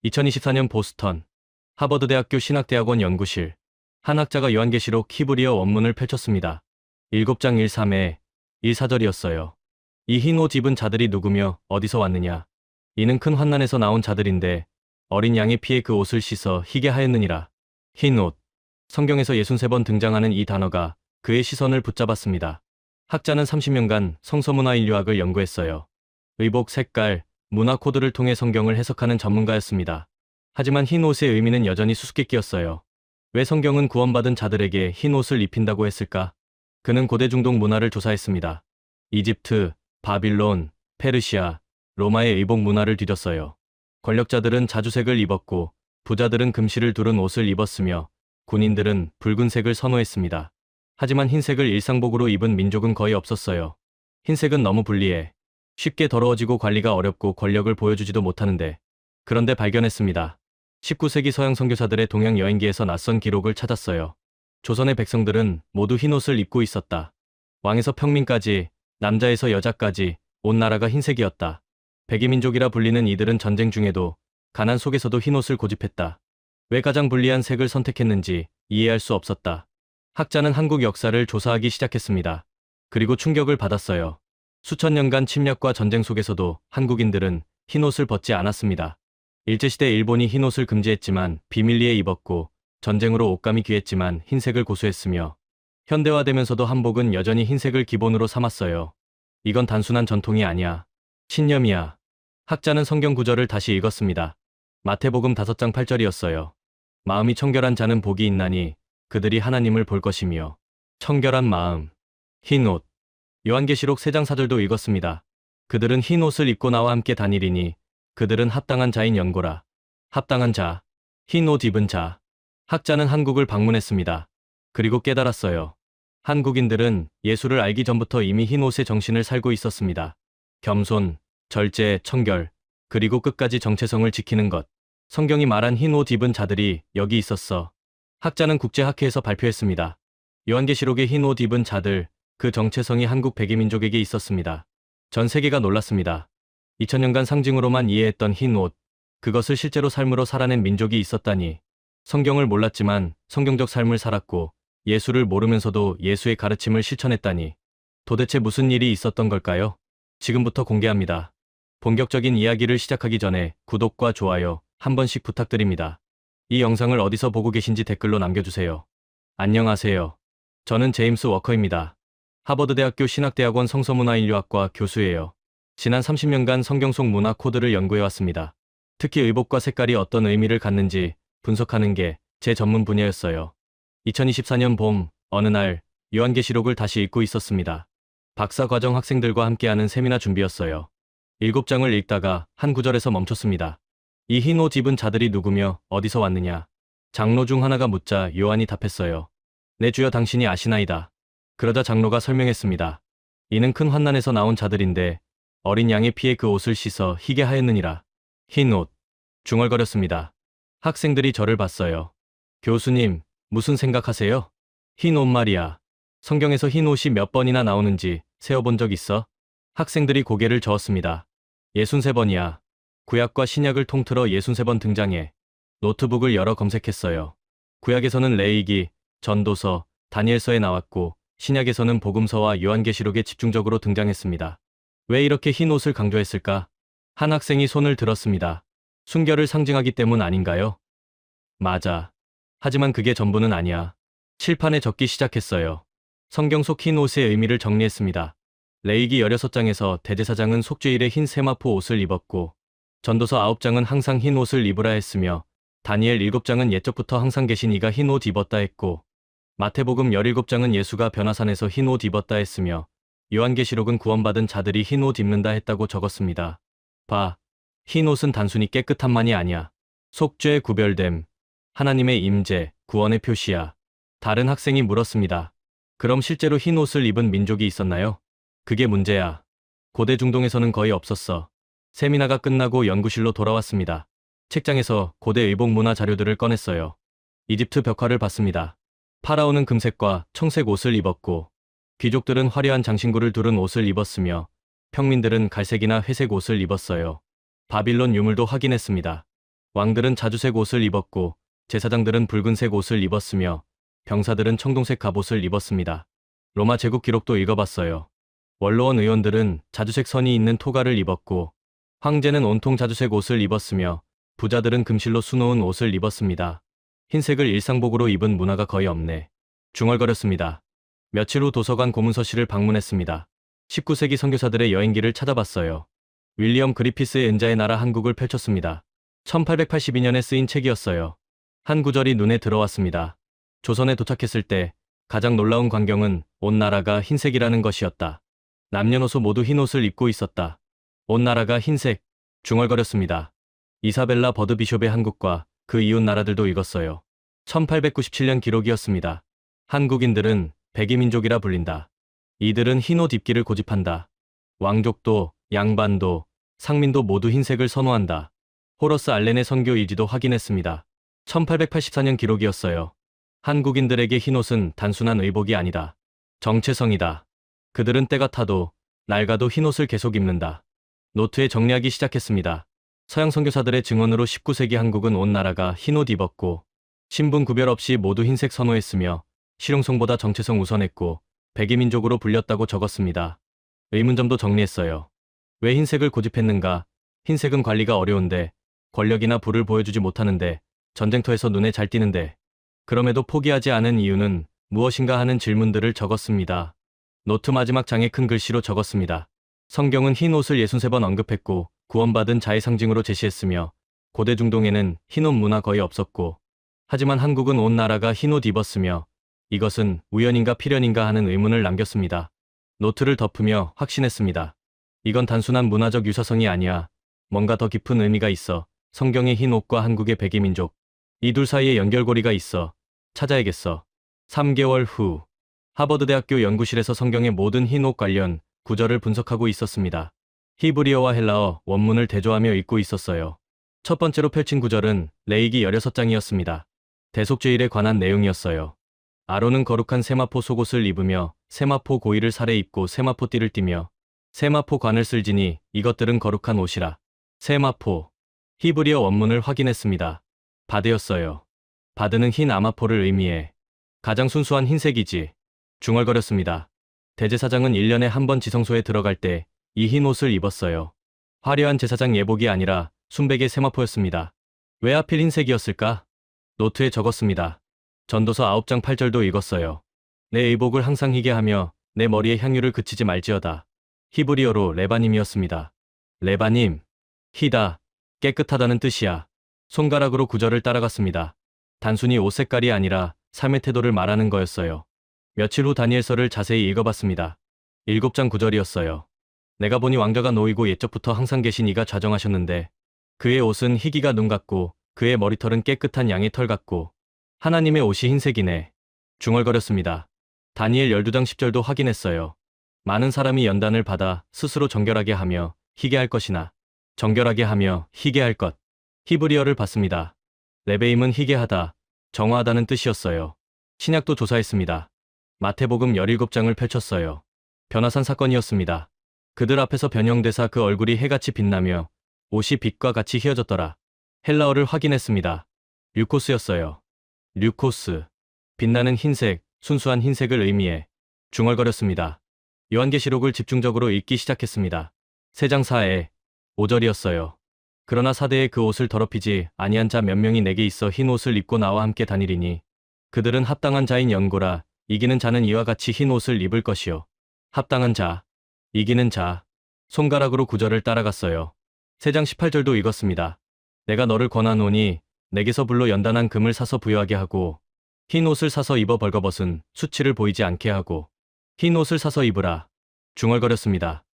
2024년 보스턴 하버드대학교 신학대학원 연구실 한 학자가 요한계시록 히브리어 원문을 펼쳤습니다. 7장 1-3에 1-4절이었어요. 이 흰 옷 입은 자들이 누구며 어디서 왔느냐? 이는 큰 환난에서 나온 자들인데 어린 양의 피에 그 옷을 씻어 희게 하였느니라. 흰 옷. 성경에서 63번 등장하는 이 단어가 그의 시선을 붙잡았습니다. 학자는 30년간 성서문화 인류학을 연구했어요. 의복, 색깔, 문화 코드를 통해 성경을 해석하는 전문가였습니다. 하지만 흰 옷의 의미는 여전히 수수께끼였어요. 왜 성경은 구원받은 자들에게 흰 옷을 입힌다고 했을까? 그는 고대 중동 문화를 조사했습니다. 이집트, 바빌론, 페르시아, 로마의 의복 문화를 뒤졌어요. 권력자들은 자주색을 입었고 부자들은 금실을 두른 옷을 입었으며 군인들은 붉은색을 선호했습니다. 하지만 흰색을 일상복으로 입은 민족은 거의 없었어요. 흰색은 너무 불리해 쉽게 더러워지고 관리가 어렵고 권력을 보여주지도 못하는데, 그런데 발견했습니다. 19세기 서양 선교사들의 동양 여행기에서 낯선 기록을 찾았어요. 조선의 백성들은 모두 흰 옷을 입고 있었다. 왕에서 평민까지, 남자에서 여자까지 온 나라가 흰색이었다. 백이민족이라 불리는 이들은 전쟁 중에도 가난 속에서도 흰 옷을 고집했다. 왜 가장 불리한 색을 선택했는지 이해할 수 없었다. 학자는 한국 역사를 조사하기 시작했습니다. 그리고 충격을 받았어요. 수천 년간 침략과 전쟁 속에서도 한국인들은 흰 옷을 벗지 않았습니다. 일제시대 일본이 흰 옷을 금지했지만 비밀리에 입었고, 전쟁으로 옷감이 귀했지만 흰색을 고수했으며, 현대화되면서도 한복은 여전히 흰색을 기본으로 삼았어요. 이건 단순한 전통이 아니야. 신념이야. 학자는 성경 구절을 다시 읽었습니다. 마태복음 5장 8절이었어요. 마음이 청결한 자는 복이 있나니 그들이 하나님을 볼 것이며. 청결한 마음, 흰 옷. 요한계시록 3장 4절도 읽었습니다. 그들은 흰 옷을 입고 나와 함께 다니리니 그들은 합당한 자인 연고라. 합당한 자, 흰 옷 입은 자. 학자는 한국을 방문했습니다. 그리고 깨달았어요. 한국인들은 예수를 알기 전부터 이미 흰 옷의 정신을 살고 있었습니다. 겸손, 절제, 청결, 그리고 끝까지 정체성을 지키는 것. 성경이 말한 흰 옷 입은 자들이 여기 있었어. 학자는 국제학회에서 발표했습니다. 요한계시록의 흰 옷 입은 자들, 그 정체성이 한국 백이민족에게 있었습니다. 전 세계가 놀랐습니다. 2000년간 상징으로만 이해했던 흰 옷, 그것을 실제로 삶으로 살아낸 민족이 있었다니. 성경을 몰랐지만 성경적 삶을 살았고 예수를 모르면서도 예수의 가르침을 실천했다니. 도대체 무슨 일이 있었던 걸까요? 지금부터 공개합니다. 본격적인 이야기를 시작하기 전에 구독과 좋아요 한 번씩 부탁드립니다. 이 영상을 어디서 보고 계신지 댓글로 남겨주세요. 안녕하세요. 저는 제임스 워커입니다. 하버드대학교 신학대학원 성서문화인류학과 교수예요. 지난 30년간 성경 속 문화 코드를 연구해왔습니다. 특히 의복과 색깔이 어떤 의미를 갖는지 분석하는 게 제 전문 분야였어요. 2024년 봄, 어느 날 요한계시록을 다시 읽고 있었습니다. 박사과정 학생들과 함께하는 세미나 준비였어요. 7장을 읽다가 한 구절에서 멈췄습니다. 이 흰 옷 입은 자들이 누구며 어디서 왔느냐? 장로 중 하나가 묻자 요한이 답했어요. 내 주여 당신이 아시나이다. 그러자 장로가 설명했습니다. 이는 큰 환난에서 나온 자들인데 어린 양의 피에 그 옷을 씻어 희게 하였느니라. 흰 옷. 중얼거렸습니다. 학생들이 저를 봤어요. 교수님, 무슨 생각하세요? 흰 옷 말이야. 성경에서 흰 옷이 몇 번이나 나오는지 세어본 적 있어? 학생들이 고개를 저었습니다. 63번이야. 구약과 신약을 통틀어 63번 등장해. 노트북을 열어 검색했어요. 구약에서는 레위기, 전도서, 다니엘서에 나왔고 신약에서는 복음서와 요한계시록에 집중적으로 등장했습니다. 왜 이렇게 흰 옷을 강조했을까? 한 학생이 손을 들었습니다. 순결을 상징하기 때문 아닌가요? 맞아. 하지만 그게 전부는 아니야. 칠판에 적기 시작했어요. 성경 속 흰 옷의 의미를 정리했습니다. 레위기 16장에서 대제사장은 속죄일에 흰 세마포 옷을 입었고, 전도서 9장은 항상 흰 옷을 입으라 했으며, 다니엘 7장은 옛적부터 항상 계신 이가 흰 옷 입었다 했고, 마태복음 17장은 예수가 변화산에서 흰 옷 입었다 했으며, 요한계시록은 구원받은 자들이 흰 옷 입는다 했다고 적었습니다. 봐. 흰 옷은 단순히 깨끗함만이 아니야. 속죄, 구별됨, 하나님의 임재, 구원의 표시야. 다른 학생이 물었습니다. 그럼 실제로 흰 옷을 입은 민족이 있었나요? 그게 문제야. 고대 중동에서는 거의 없었어. 세미나가 끝나고 연구실로 돌아왔습니다. 책장에서 고대 의복 문화 자료들을 꺼냈어요. 이집트 벽화를 봤습니다. 파라오는 금색과 청색 옷을 입었고, 귀족들은 화려한 장신구를 두른 옷을 입었으며, 평민들은 갈색이나 회색 옷을 입었어요. 바빌론 유물도 확인했습니다. 왕들은 자주색 옷을 입었고 제사장들은 붉은색 옷을 입었으며 병사들은 청동색 갑옷을 입었습니다. 로마 제국 기록도 읽어봤어요. 원로원 의원들은 자주색 선이 있는 토가를 입었고 황제는 온통 자주색 옷을 입었으며 부자들은 금실로 수놓은 옷을 입었습니다. 흰색을 일상복으로 입은 문화가 거의 없네. 중얼거렸습니다. 며칠 후 도서관 고문서실을 방문했습니다. 19세기 선교사들의 여행기를 찾아봤어요. 윌리엄 그리피스의 은자의 나라 한국을 펼쳤습니다. 1882년에 쓰인 책이었어요. 한 구절이 눈에 들어왔습니다. 조선에 도착했을 때 가장 놀라운 광경은 온 나라가 흰색이라는 것이었다. 남녀노소 모두 흰 옷을 입고 있었다. 온 나라가 흰색, 중얼거렸습니다. 이사벨라 버드 비숍의 한국과 그 이웃 나라들도 읽었어요. 1897년 기록이었습니다. 한국인들은 백이민족이라 불린다. 이들은 흰 옷 입기를 고집한다. 왕족도, 양반도, 상민도 모두 흰색을 선호한다. 호러스 알렌의 선교 일지도 확인했습니다. 1884년 기록이었어요. 한국인들에게 흰옷은 단순한 의복이 아니다. 정체성이다. 그들은 때가 타도 낡아도 흰옷을 계속 입는다. 노트에 정리하기 시작했습니다. 서양 선교사들의 증언으로 19세기 한국은 온 나라가 흰옷 입었고 신분 구별 없이 모두 흰색 선호했으며 실용성보다 정체성 우선했고 백이민족으로 불렸다고 적었습니다. 의문점도 정리했어요. 왜 흰색을 고집했는가? 흰색은 관리가 어려운데, 권력이나 부를 보여주지 못하는데, 전쟁터에서 눈에 잘 띄는데, 그럼에도 포기하지 않은 이유는 무엇인가 하는 질문들을 적었습니다. 노트 마지막 장에 큰 글씨로 적었습니다. 성경은 흰 옷을 63번 언급했고 구원받은 자의 상징으로 제시했으며 고대 중동에는 흰옷 문화 거의 없었고 하지만 한국은 온 나라가 흰옷 입었으며 이것은 우연인가 필연인가 하는 의문을 남겼습니다. 노트를 덮으며 확신했습니다. 이건 단순한 문화적 유사성이 아니야. 뭔가 더 깊은 의미가 있어. 성경의 흰 옷과 한국의 백이민족. 이 둘 사이에 연결고리가 있어. 찾아야겠어. 3개월 후 하버드대학교 연구실에서 성경의 모든 흰 옷 관련 구절을 분석하고 있었습니다. 히브리어와 헬라어 원문을 대조하며 읽고 있었어요. 첫 번째로 펼친 구절은 레위기 16장이었습니다. 대속죄일에 관한 내용이었어요. 아론은 거룩한 세마포 속옷을 입으며 세마포 고이를 살에 입고 세마포 띠를 띠며 세마포 관을 쓸지니 이것들은 거룩한 옷이라. 세마포. 히브리어 원문을 확인했습니다. 바드였어요. 바드는 흰 아마포를 의미해. 가장 순수한 흰색이지. 중얼거렸습니다. 대제사장은 1년에 한 번 지성소에 들어갈 때 이 흰 옷을 입었어요. 화려한 제사장 예복이 아니라 순백의 세마포였습니다. 왜 하필 흰색이었을까? 노트에 적었습니다. 전도서 9장 8절도 읽었어요. 내 의복을 항상 희게 하며 내 머리에 향유를 그치지 말지어다. 히브리어로 레바님이었습니다. 레바님. 희다. 깨끗하다는 뜻이야. 손가락으로 구절을 따라갔습니다. 단순히 옷 색깔이 아니라 삶의 태도를 말하는 거였어요. 며칠 후 다니엘서를 자세히 읽어봤습니다. 7장 9절이었어요. 내가 보니 왕자가 놓이고 옛적부터 항상 계신 이가 좌정하셨는데 그의 옷은 희기가 눈 같고 그의 머리털은 깨끗한 양의 털 같고 하나님의 옷이 흰색이네. 중얼거렸습니다. 다니엘 12장 10절도 확인했어요. 많은 사람이 연단을 받아 스스로 정결하게 하며 희게 할 것이나 정결하게 하며 희게 할 것. 히브리어를 봤습니다. 레베임은 희게 하다, 정화하다는 뜻이었어요. 신약도 조사했습니다. 마태복음 17장을 펼쳤어요. 변화산 사건이었습니다. 그들 앞에서 변형대사 그 얼굴이 해같이 빛나며 옷이 빛과 같이 휘어졌더라. 헬라어를 확인했습니다. 류코스였어요. 류코스. 빛나는 흰색, 순수한 흰색을 의미해. 중얼거렸습니다. 요한계시록을 집중적으로 읽기 시작했습니다. 3장 4에 5절이었어요. 그러나 사대에 그 옷을 더럽히지 아니한 자 몇 명이 내게 있어 흰 옷을 입고 나와 함께 다니리니 그들은 합당한 자인 연고라. 이기는 자는 이와 같이 흰 옷을 입을 것이요. 합당한 자, 이기는 자. 손가락으로 구절을 따라갔어요. 3장 18절도 읽었습니다. 내가 너를 권하노니 내게서 불로 연단한 금을 사서 부여하게 하고 흰 옷을 사서 입어 벌거벗은 수치를 보이지 않게 하고 흰 옷을 사서 입으라. 중얼거렸습니다.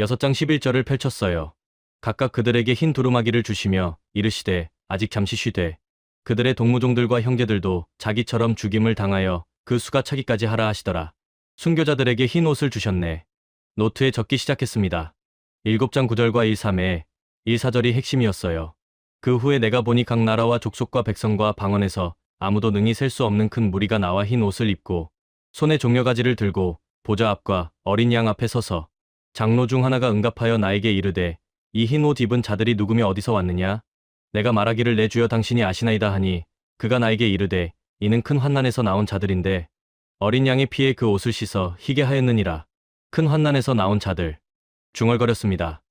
6장 11절을 펼쳤어요. 각각 그들에게 흰 두루마기를 주시며 이르시되 아직 잠시 쉬되 그들의 동무종들과 형제들도 자기처럼 죽임을 당하여 그 수가 차기까지 하라 하시더라. 순교자들에게 흰 옷을 주셨네. 노트에 적기 시작했습니다. 7장 9절과 1, 3에 1, 4절이 핵심이었어요. 그 후에 내가 보니 각 나라와 족속과 백성과 방언에서 아무도 능히 셀 수 없는 큰 무리가 나와 흰 옷을 입고 손에 종려가지를 들고 보좌 앞과 어린 양 앞에 서서 장로 중 하나가 응답하여 나에게 이르되 이 흰 옷 입은 자들이 누구며 어디서 왔느냐? 내가 말하기를 내 주여 당신이 아시나이다 하니 그가 나에게 이르되 이는 큰 환난에서 나온 자들인데 어린 양의 피에 그 옷을 씻어 희게 하였느니라. 큰 환난에서 나온 자들. 중얼거렸습니다.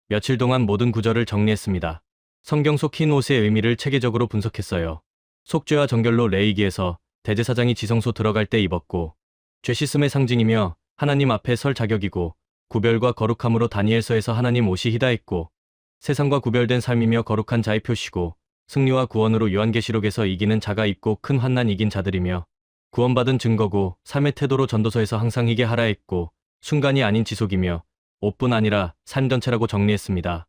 며칠 동안 모든 구절을 정리했습니다. 성경 속 흰 옷의 의미를 체계적으로 분석했어요. 속죄와 정결로 레위기에서 대제사장이 지성소 들어갈 때 입었고, 죄 씻음의 상징이며 하나님 앞에 설 자격이고, 구별과 거룩함으로 다니엘서에서 하나님 옷이 희다했고, 세상과 구별된 삶이며 거룩한 자의 표시고, 승리와 구원으로 요한계시록에서 이기는 자가 입고 큰 환난 이긴 자들이며, 구원받은 증거고 삶의 태도로 전도서에서 항상 희게 하라 했고, 순간이 아닌 지속이며 옷뿐 아니라 삶 전체라고 정리했습니다.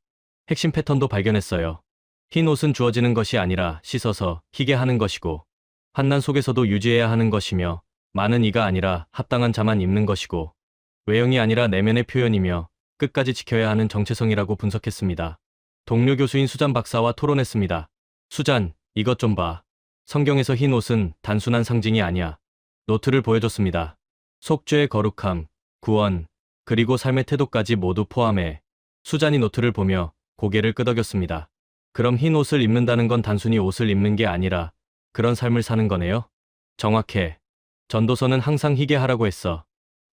핵심 패턴도 발견했어요. 흰 옷은 주어지는 것이 아니라 씻어서 희게 하는 것이고, 환난 속에서도 유지해야 하는 것이며, 많은 이가 아니라 합당한 자만 입는 것이고, 외형이 아니라 내면의 표현이며 끝까지 지켜야 하는 정체성이라고 분석했습니다. 동료 교수인 수잔 박사와 토론했습니다. 수잔, 이것 좀 봐. 성경에서 흰 옷은 단순한 상징이 아니야. 노트를 보여줬습니다. 속죄의 거룩함, 구원, 그리고 삶의 태도까지 모두 포함해. 수잔이 노트를 보며 고개를 끄덕였습니다. 그럼 흰 옷을 입는다는 건 단순히 옷을 입는 게 아니라 그런 삶을 사는 거네요? 정확해. 전도서는 항상 희게 하라고 했어.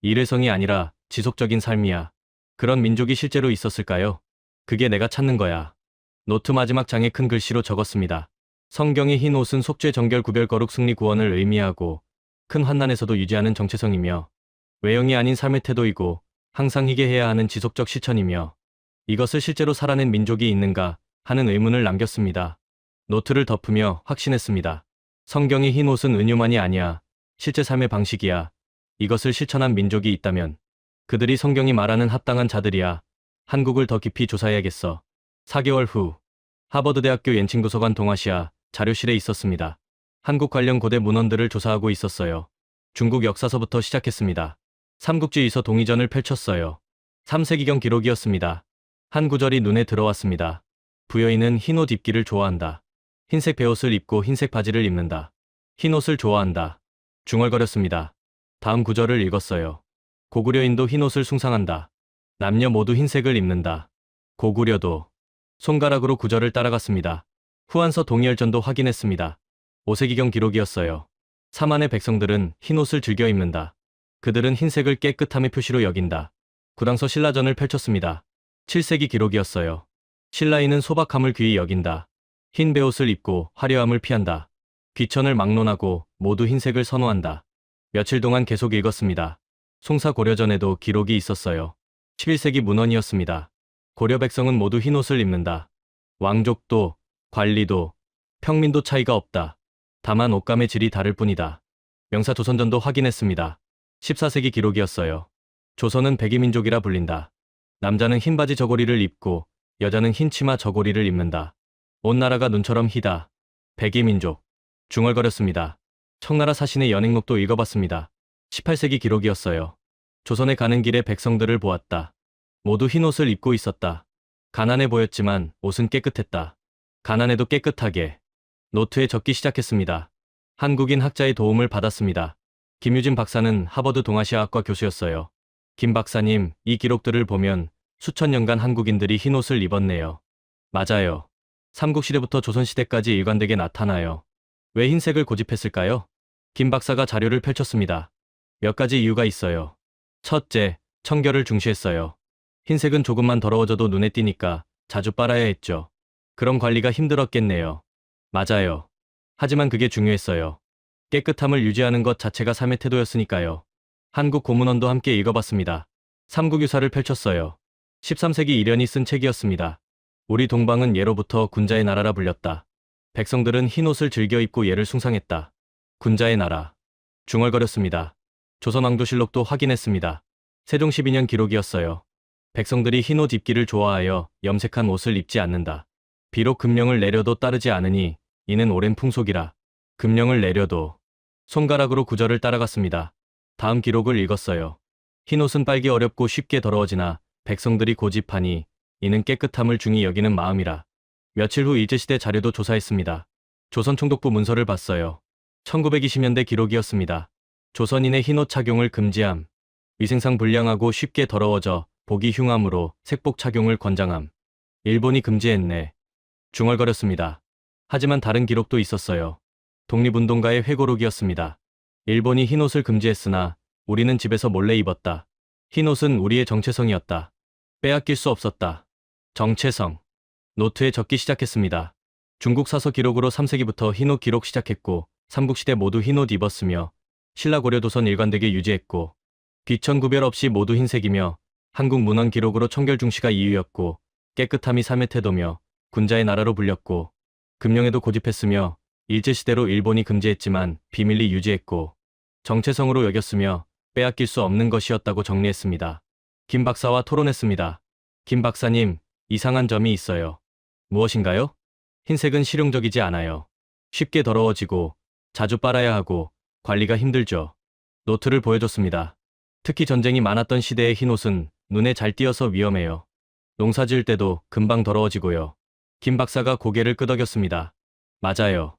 일회성이 아니라 지속적인 삶이야. 그런 민족이 실제로 있었을까요? 그게 내가 찾는 거야. 노트 마지막 장에 큰 글씨로 적었습니다. 성경의 흰 옷은 속죄 정결 구별 거룩 승리 구원을 의미하고 큰 환난에서도 유지하는 정체성이며 외형이 아닌 삶의 태도이고 항상 희게 해야 하는 지속적 실천이며 이것을 실제로 살아낸 민족이 있는가 하는 의문을 남겼습니다. 노트를 덮으며 확신했습니다. 성경의 흰 옷은 은유만이 아니야. 실제 삶의 방식이야. 이것을 실천한 민족이 있다면 그들이 성경이 말하는 합당한 자들이야. 한국을 더 깊이 조사해야겠어. 4개월 후 하버드대학교 옌칭도서관 동아시아 자료실에 있었습니다. 한국 관련 고대 문헌들을 조사하고 있었어요. 중국 역사서부터 시작했습니다. 삼국지에서 동의전을 펼쳤어요. 3세기경 기록이었습니다. 한 구절이 눈에 들어왔습니다. 부여인은 흰옷 입기를 좋아한다. 흰색 베옷을 입고 흰색 바지를 입는다. 흰옷을 좋아한다. 중얼거렸습니다. 다음 구절을 읽었어요. 고구려인도 흰옷을 숭상한다. 남녀 모두 흰색을 입는다. 고구려도. 손가락으로 구절을 따라갔습니다. 후한서 동의열전도 확인했습니다. 5세기경 기록이었어요. 사만의 백성들은 흰옷을 즐겨 입는다. 그들은 흰색을 깨끗함의 표시로 여긴다. 구당서 신라전을 펼쳤습니다. 7세기 기록이었어요. 신라인은 소박함을 귀히 여긴다. 흰 베옷을 입고 화려함을 피한다. 귀천을 막론하고 모두 흰색을 선호한다. 며칠 동안 계속 읽었습니다. 송사 고려전에도 기록이 있었어요. 11세기 문헌이었습니다. 고려 백성은 모두 흰옷을 입는다. 왕족도, 관리도, 평민도 차이가 없다. 다만 옷감의 질이 다를 뿐이다. 명사조선전도 확인했습니다. 14세기 기록이었어요. 조선은 백이민족이라 불린다. 남자는 흰 바지 저고리를 입고 여자는 흰 치마 저고리를 입는다. 온 나라가 눈처럼 희다. 백이민족. 중얼거렸습니다. 청나라 사신의 연행록도 읽어봤습니다. 18세기 기록이었어요. 조선에 가는 길에 백성들을 보았다. 모두 흰옷을 입고 있었다. 가난해 보였지만 옷은 깨끗했다. 가난해도 깨끗하게. 노트에 적기 시작했습니다. 한국인 학자의 도움을 받았습니다. 김유진 박사는 하버드 동아시아학과 교수였어요. 김 박사님, 이 기록들을 보면 수천 년간 한국인들이 흰옷을 입었네요. 맞아요. 삼국시대부터 조선시대까지 일관되게 나타나요. 왜 흰색을 고집했을까요? 김 박사가 자료를 펼쳤습니다. 몇 가지 이유가 있어요. 첫째, 청결을 중시했어요. 흰색은 조금만 더러워져도 눈에 띄니까 자주 빨아야 했죠. 그럼 관리가 힘들었겠네요. 맞아요. 하지만 그게 중요했어요. 깨끗함을 유지하는 것 자체가 삶의 태도였으니까요. 한국 고문원도 함께 읽어봤습니다. 삼국유사를 펼쳤어요. 13세기 이련이 쓴 책이었습니다. 우리 동방은 예로부터 군자의 나라라 불렸다. 백성들은 흰옷을 즐겨 입고 예를 숭상했다. 군자의 나라. 중얼거렸습니다. 조선왕조실록도 확인했습니다. 세종 12년 기록이었어요. 백성들이 흰옷 입기를 좋아하여 염색한 옷을 입지 않는다. 비록 금령을 내려도 따르지 않으니 이는 오랜 풍속이라. 금령을 내려도. 손가락으로 구절을 따라갔습니다. 다음 기록을 읽었어요. 흰옷은 빨기 어렵고 쉽게 더러워지나 백성들이 고집하니 이는 깨끗함을 중히 여기는 마음이라. 며칠 후 일제시대 자료도 조사했습니다. 조선총독부 문서를 봤어요. 1920년대 기록이었습니다. 조선인의 흰옷 착용을 금지함. 위생상 불량하고 쉽게 더러워져 보기 흉함으로 색복 착용을 권장함. 일본이 금지했네. 중얼거렸습니다. 하지만 다른 기록도 있었어요. 독립운동가의 회고록이었습니다. 일본이 흰옷을 금지했으나 우리는 집에서 몰래 입었다. 흰옷은 우리의 정체성이었다. 빼앗길 수 없었다. 정체성. 노트에 적기 시작했습니다. 중국 사서 기록으로 3세기부터 흰옷 기록 시작했고 삼국시대 모두 흰옷 입었으며 신라 고려 조선 일관되게 유지했고 귀천 구별 없이 모두 흰색이며 한국 문헌 기록으로 청결중시가 이유였고 깨끗함이 삶의 태도며 군자의 나라로 불렸고 금령에도 고집했으며 일제시대로 일본이 금지했지만 비밀리 유지했고 정체성으로 여겼으며 빼앗길 수 없는 것이었다고 정리했습니다. 김 박사와 토론했습니다. 김 박사님, 이상한 점이 있어요. 무엇인가요? 흰색은 실용적이지 않아요. 쉽게 더러워지고 자주 빨아야 하고 관리가 힘들죠. 노트를 보여줬습니다. 특히 전쟁이 많았던 시대의 흰옷은 눈에 잘 띄어서 위험해요. 농사 지을 때도 금방 더러워지고요. 김 박사가 고개를 끄덕였습니다. 맞아요.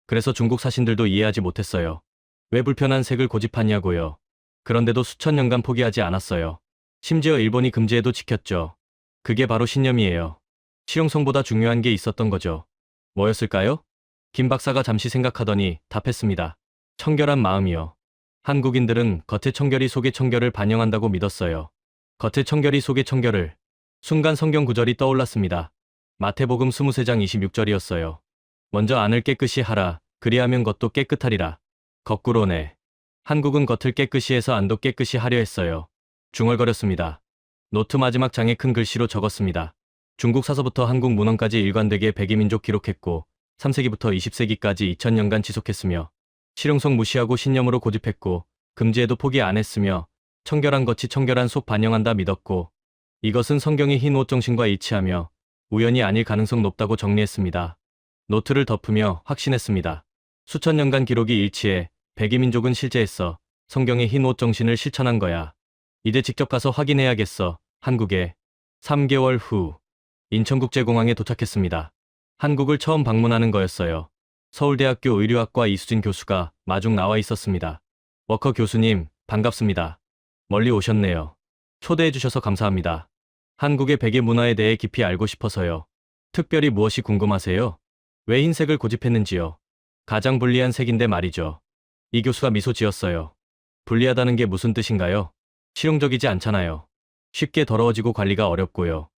그래서 중국 사신들도 이해하지 못했어요. 왜 불편한 색을 고집하냐고요. 그런데도 수천 년간 포기하지 않았어요. 심지어 일본이 금지해도 지켰죠. 그게 바로 신념이에요. 실용성보다 중요한 게 있었던 거죠. 뭐였을까요? 김 박사가 잠시 생각하더니 답했습니다. 청결한 마음이요. 한국인들은 겉의 청결이 속의 청결을 반영한다고 믿었어요. 겉의 청결이 속의 청결을. 순간 성경 구절이 떠올랐습니다. 마태복음 23장 26절이었어요. 먼저 안을 깨끗이 하라. 그리하면 겉도 깨끗하리라. 거꾸로네. 한국은 겉을 깨끗이 해서 안도 깨끗이 하려 했어요. 중얼거렸습니다. 노트 마지막 장에 큰 글씨로 적었습니다. 중국 사서부터 한국 문헌까지 일관되게 백이민족 기록했고 3세기부터 20세기까지 2000년간 지속했으며 실용성 무시하고 신념으로 고집했고 금지에도 포기 안 했으며 청결한 겉이 청결한 속 반영한다 믿었고 이것은 성경의 흰 옷 정신과 일치하며 우연이 아닐 가능성 높다고 정리했습니다. 노트를 덮으며 확신했습니다. 수천 년간 기록이 일치해 백이민족은 실제했어. 성경의 흰 옷 정신을 실천한 거야. 이제 직접 가서 확인해야겠어. 한국에 3개월 후 인천국제공항에 도착했습니다. 한국을 처음 방문하는 거였어요. 서울대학교 의료학과 이수진 교수가 마중 나와 있었습니다. 워커 교수님, 반갑습니다. 멀리 오셨네요. 초대해 주셔서 감사합니다. 한국의 백의 문화에 대해 깊이 알고 싶어서요. 특별히 무엇이 궁금하세요? 왜 흰색을 고집했는지요? 가장 불리한 색인데 말이죠. 이 교수가 미소 지었어요. 불리하다는 게 무슨 뜻인가요? 실용적이지 않잖아요. 쉽게 더러워지고 관리가 어렵고요.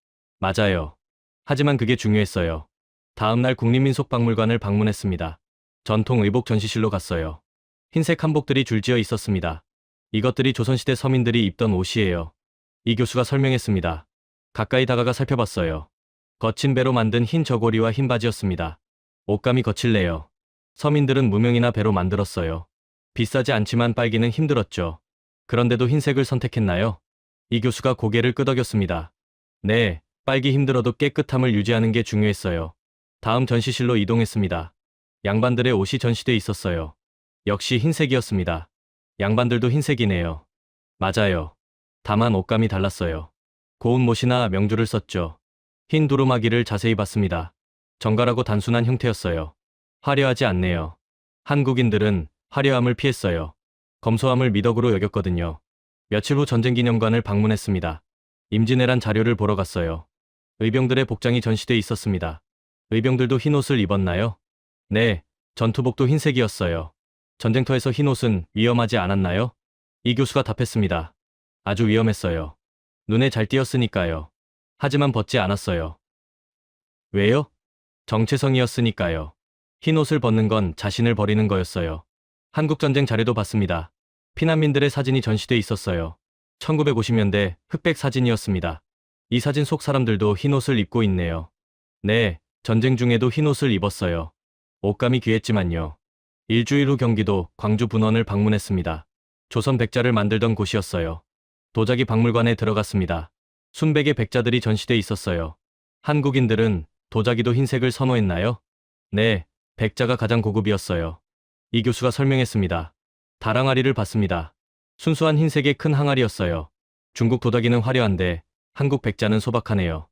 맞아요. 하지만 그게 중요했어요. 다음날 국립민속박물관을 방문했습니다. 전통 의복 전시실로 갔어요. 흰색 한복들이 줄지어 있었습니다. 이것들이 조선시대 서민들이 입던 옷이에요. 이 교수가 설명했습니다. 가까이 다가가 살펴봤어요. 거친 배로 만든 흰 저고리와 흰 바지였습니다. 옷감이 거칠네요. 서민들은 무명이나 배로 만들었어요. 비싸지 않지만 빨기는 힘들었죠. 그런데도 흰색을 선택했나요? 이 교수가 고개를 끄덕였습니다. 네, 빨기 힘들어도 깨끗함을 유지하는 게 중요했어요. 다음 전시실로 이동했습니다. 양반들의 옷이 전시돼 있었어요. 역시 흰색이었습니다. 양반들도 흰색이네요. 맞아요. 다만 옷감이 달랐어요. 고운 못이나 명주를 썼죠. 흰 두루마기를 자세히 봤습니다. 정갈하고 단순한 형태였어요. 화려하지 않네요. 한국인들은 화려함을 피했어요. 검소함을 미덕으로 여겼거든요. 며칠 후 전쟁기념관을 방문했습니다. 임진왜란 자료를 보러 갔어요. 의병들의 복장이 전시돼 있었습니다. 의병들도 흰 옷을 입었나요? 네, 전투복도 흰색이었어요. 전쟁터에서 흰 옷은 위험하지 않았나요? 이 교수가 답했습니다. 아주 위험했어요. 눈에 잘 띄었으니까요. 하지만 벗지 않았어요. 왜요? 정체성이었으니까요. 흰 옷을 벗는 건 자신을 버리는 거였어요. 한국전쟁 자료도 봤습니다. 피난민들의 사진이 전시돼 있었어요. 1950년대 흑백 사진이었습니다. 이 사진 속 사람들도 흰 옷을 입고 있네요. 네, 전쟁 중에도 흰 옷을 입었어요. 옷감이 귀했지만요. 일주일 후 경기도 광주 분원을 방문했습니다. 조선 백자를 만들던 곳이었어요. 도자기 박물관에 들어갔습니다. 순백의 백자들이 전시돼 있었어요. 한국인들은 도자기도 흰색을 선호했나요? 네, 백자가 가장 고급이었어요. 이 교수가 설명했습니다. 다랑아리를 봤습니다. 순수한 흰색의 큰 항아리였어요. 중국 도자기는 화려한데 한국 백자는 소박하네요.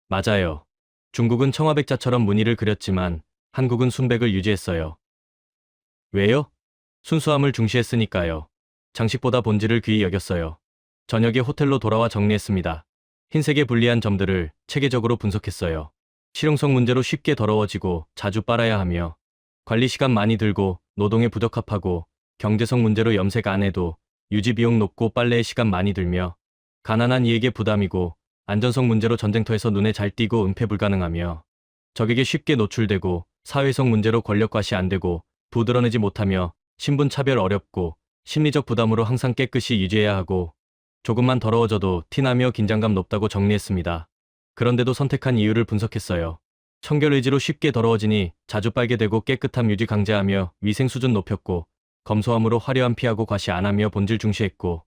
맞아요. 중국은 청화백자처럼 무늬를 그렸지만 한국은 순백을 유지했어요. 왜요? 순수함을 중시했으니까요. 장식보다 본질을 귀히 여겼어요. 저녁에 호텔로 돌아와 정리했습니다. 흰색의 불리한 점들을 체계적으로 분석했어요. 실용성 문제로 쉽게 더러워지고 자주 빨아야 하며 관리 시간 많이 들고 노동에 부적합하고 경제성 문제로 염색 안 해도 유지 비용 높고 빨래에 시간 많이 들며 가난한 이에게 부담이고 안전성 문제로 전쟁터에서 눈에 잘 띄고 은폐 불가능하며 적에게 쉽게 노출되고 사회성 문제로 권력 과시 안 되고 부드러내지 못하며 신분 차별 어렵고 심리적 부담으로 항상 깨끗이 유지해야 하고 조금만 더러워져도 티나며 긴장감 높다고 정리했습니다. 그런데도 선택한 이유를 분석했어요. 청결 의지로 쉽게 더러워지니 자주 빨게 되고 깨끗함 유지 강제하며 위생 수준 높였고 검소함으로 화려함 피하고 과시 안 하며 본질 중시했고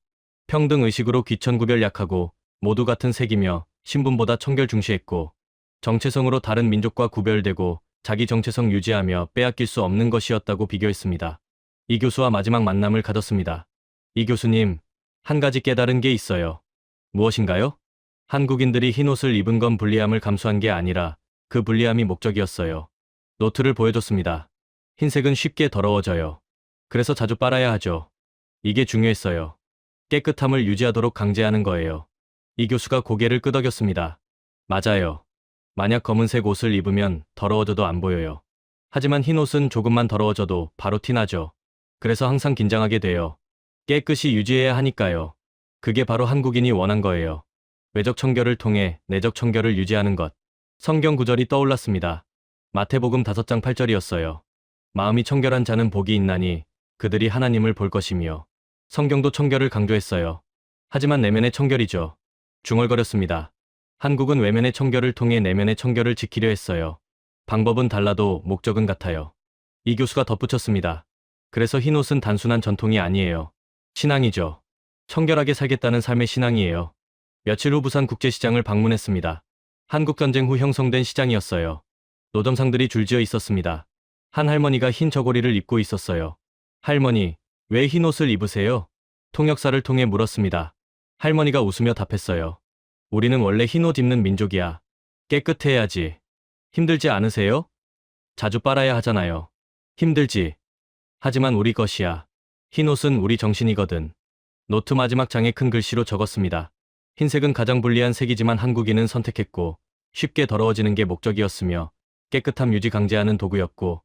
평등 의식으로 귀천 구별 약하고 모두 같은 색이며 신분보다 청결 중시했고 정체성으로 다른 민족과 구별되고 자기 정체성 유지하며 빼앗길 수 없는 것이었다고 비교했습니다. 이 교수와 마지막 만남을 가졌습니다. 이 교수님, 한 가지 깨달은 게 있어요. 무엇인가요? 한국인들이 흰옷을 입은 건 불리함을 감수한 게 아니라 그 불리함이 목적이었어요. 노트를 보여줬습니다. 흰색은 쉽게 더러워져요. 그래서 자주 빨아야 하죠. 이게 중요했어요. 깨끗함을 유지하도록 강제하는 거예요. 이 교수가 고개를 끄덕였습니다. 맞아요. 만약 검은색 옷을 입으면 더러워져도 안 보여요. 하지만 흰 옷은 조금만 더러워져도 바로 티나죠. 그래서 항상 긴장하게 돼요. 깨끗이 유지해야 하니까요. 그게 바로 한국인이 원한 거예요. 외적 청결을 통해 내적 청결을 유지하는 것. 성경 구절이 떠올랐습니다. 마태복음 5장 8절이었어요. 마음이 청결한 자는 복이 있나니 그들이 하나님을 볼 것이며. 성경도 청결을 강조했어요. 하지만 내면의 청결이죠. 중얼거렸습니다. 한국은 외면의 청결을 통해 내면의 청결을 지키려 했어요. 방법은 달라도 목적은 같아요. 이 교수가 덧붙였습니다. 그래서 흰옷은 단순한 전통이 아니에요. 신앙이죠. 청결하게 살겠다는 삶의 신앙이에요. 며칠 후 부산 국제시장을 방문했습니다. 한국전쟁 후 형성된 시장이었어요. 노점상들이 줄지어 있었습니다. 한 할머니가 흰 저고리를 입고 있었어요. 할머니, 왜 흰 옷을 입으세요? 통역사를 통해 물었습니다. 할머니가 웃으며 답했어요. 우리는 원래 흰 옷 입는 민족이야. 깨끗해야지. 힘들지 않으세요? 자주 빨아야 하잖아요. 힘들지. 하지만 우리 것이야. 흰 옷은 우리 정신이거든. 노트 마지막 장에 큰 글씨로 적었습니다. 흰색은 가장 불리한 색이지만 한국인은 선택했고 쉽게 더러워지는 게 목적이었으며 깨끗함 유지 강제하는 도구였고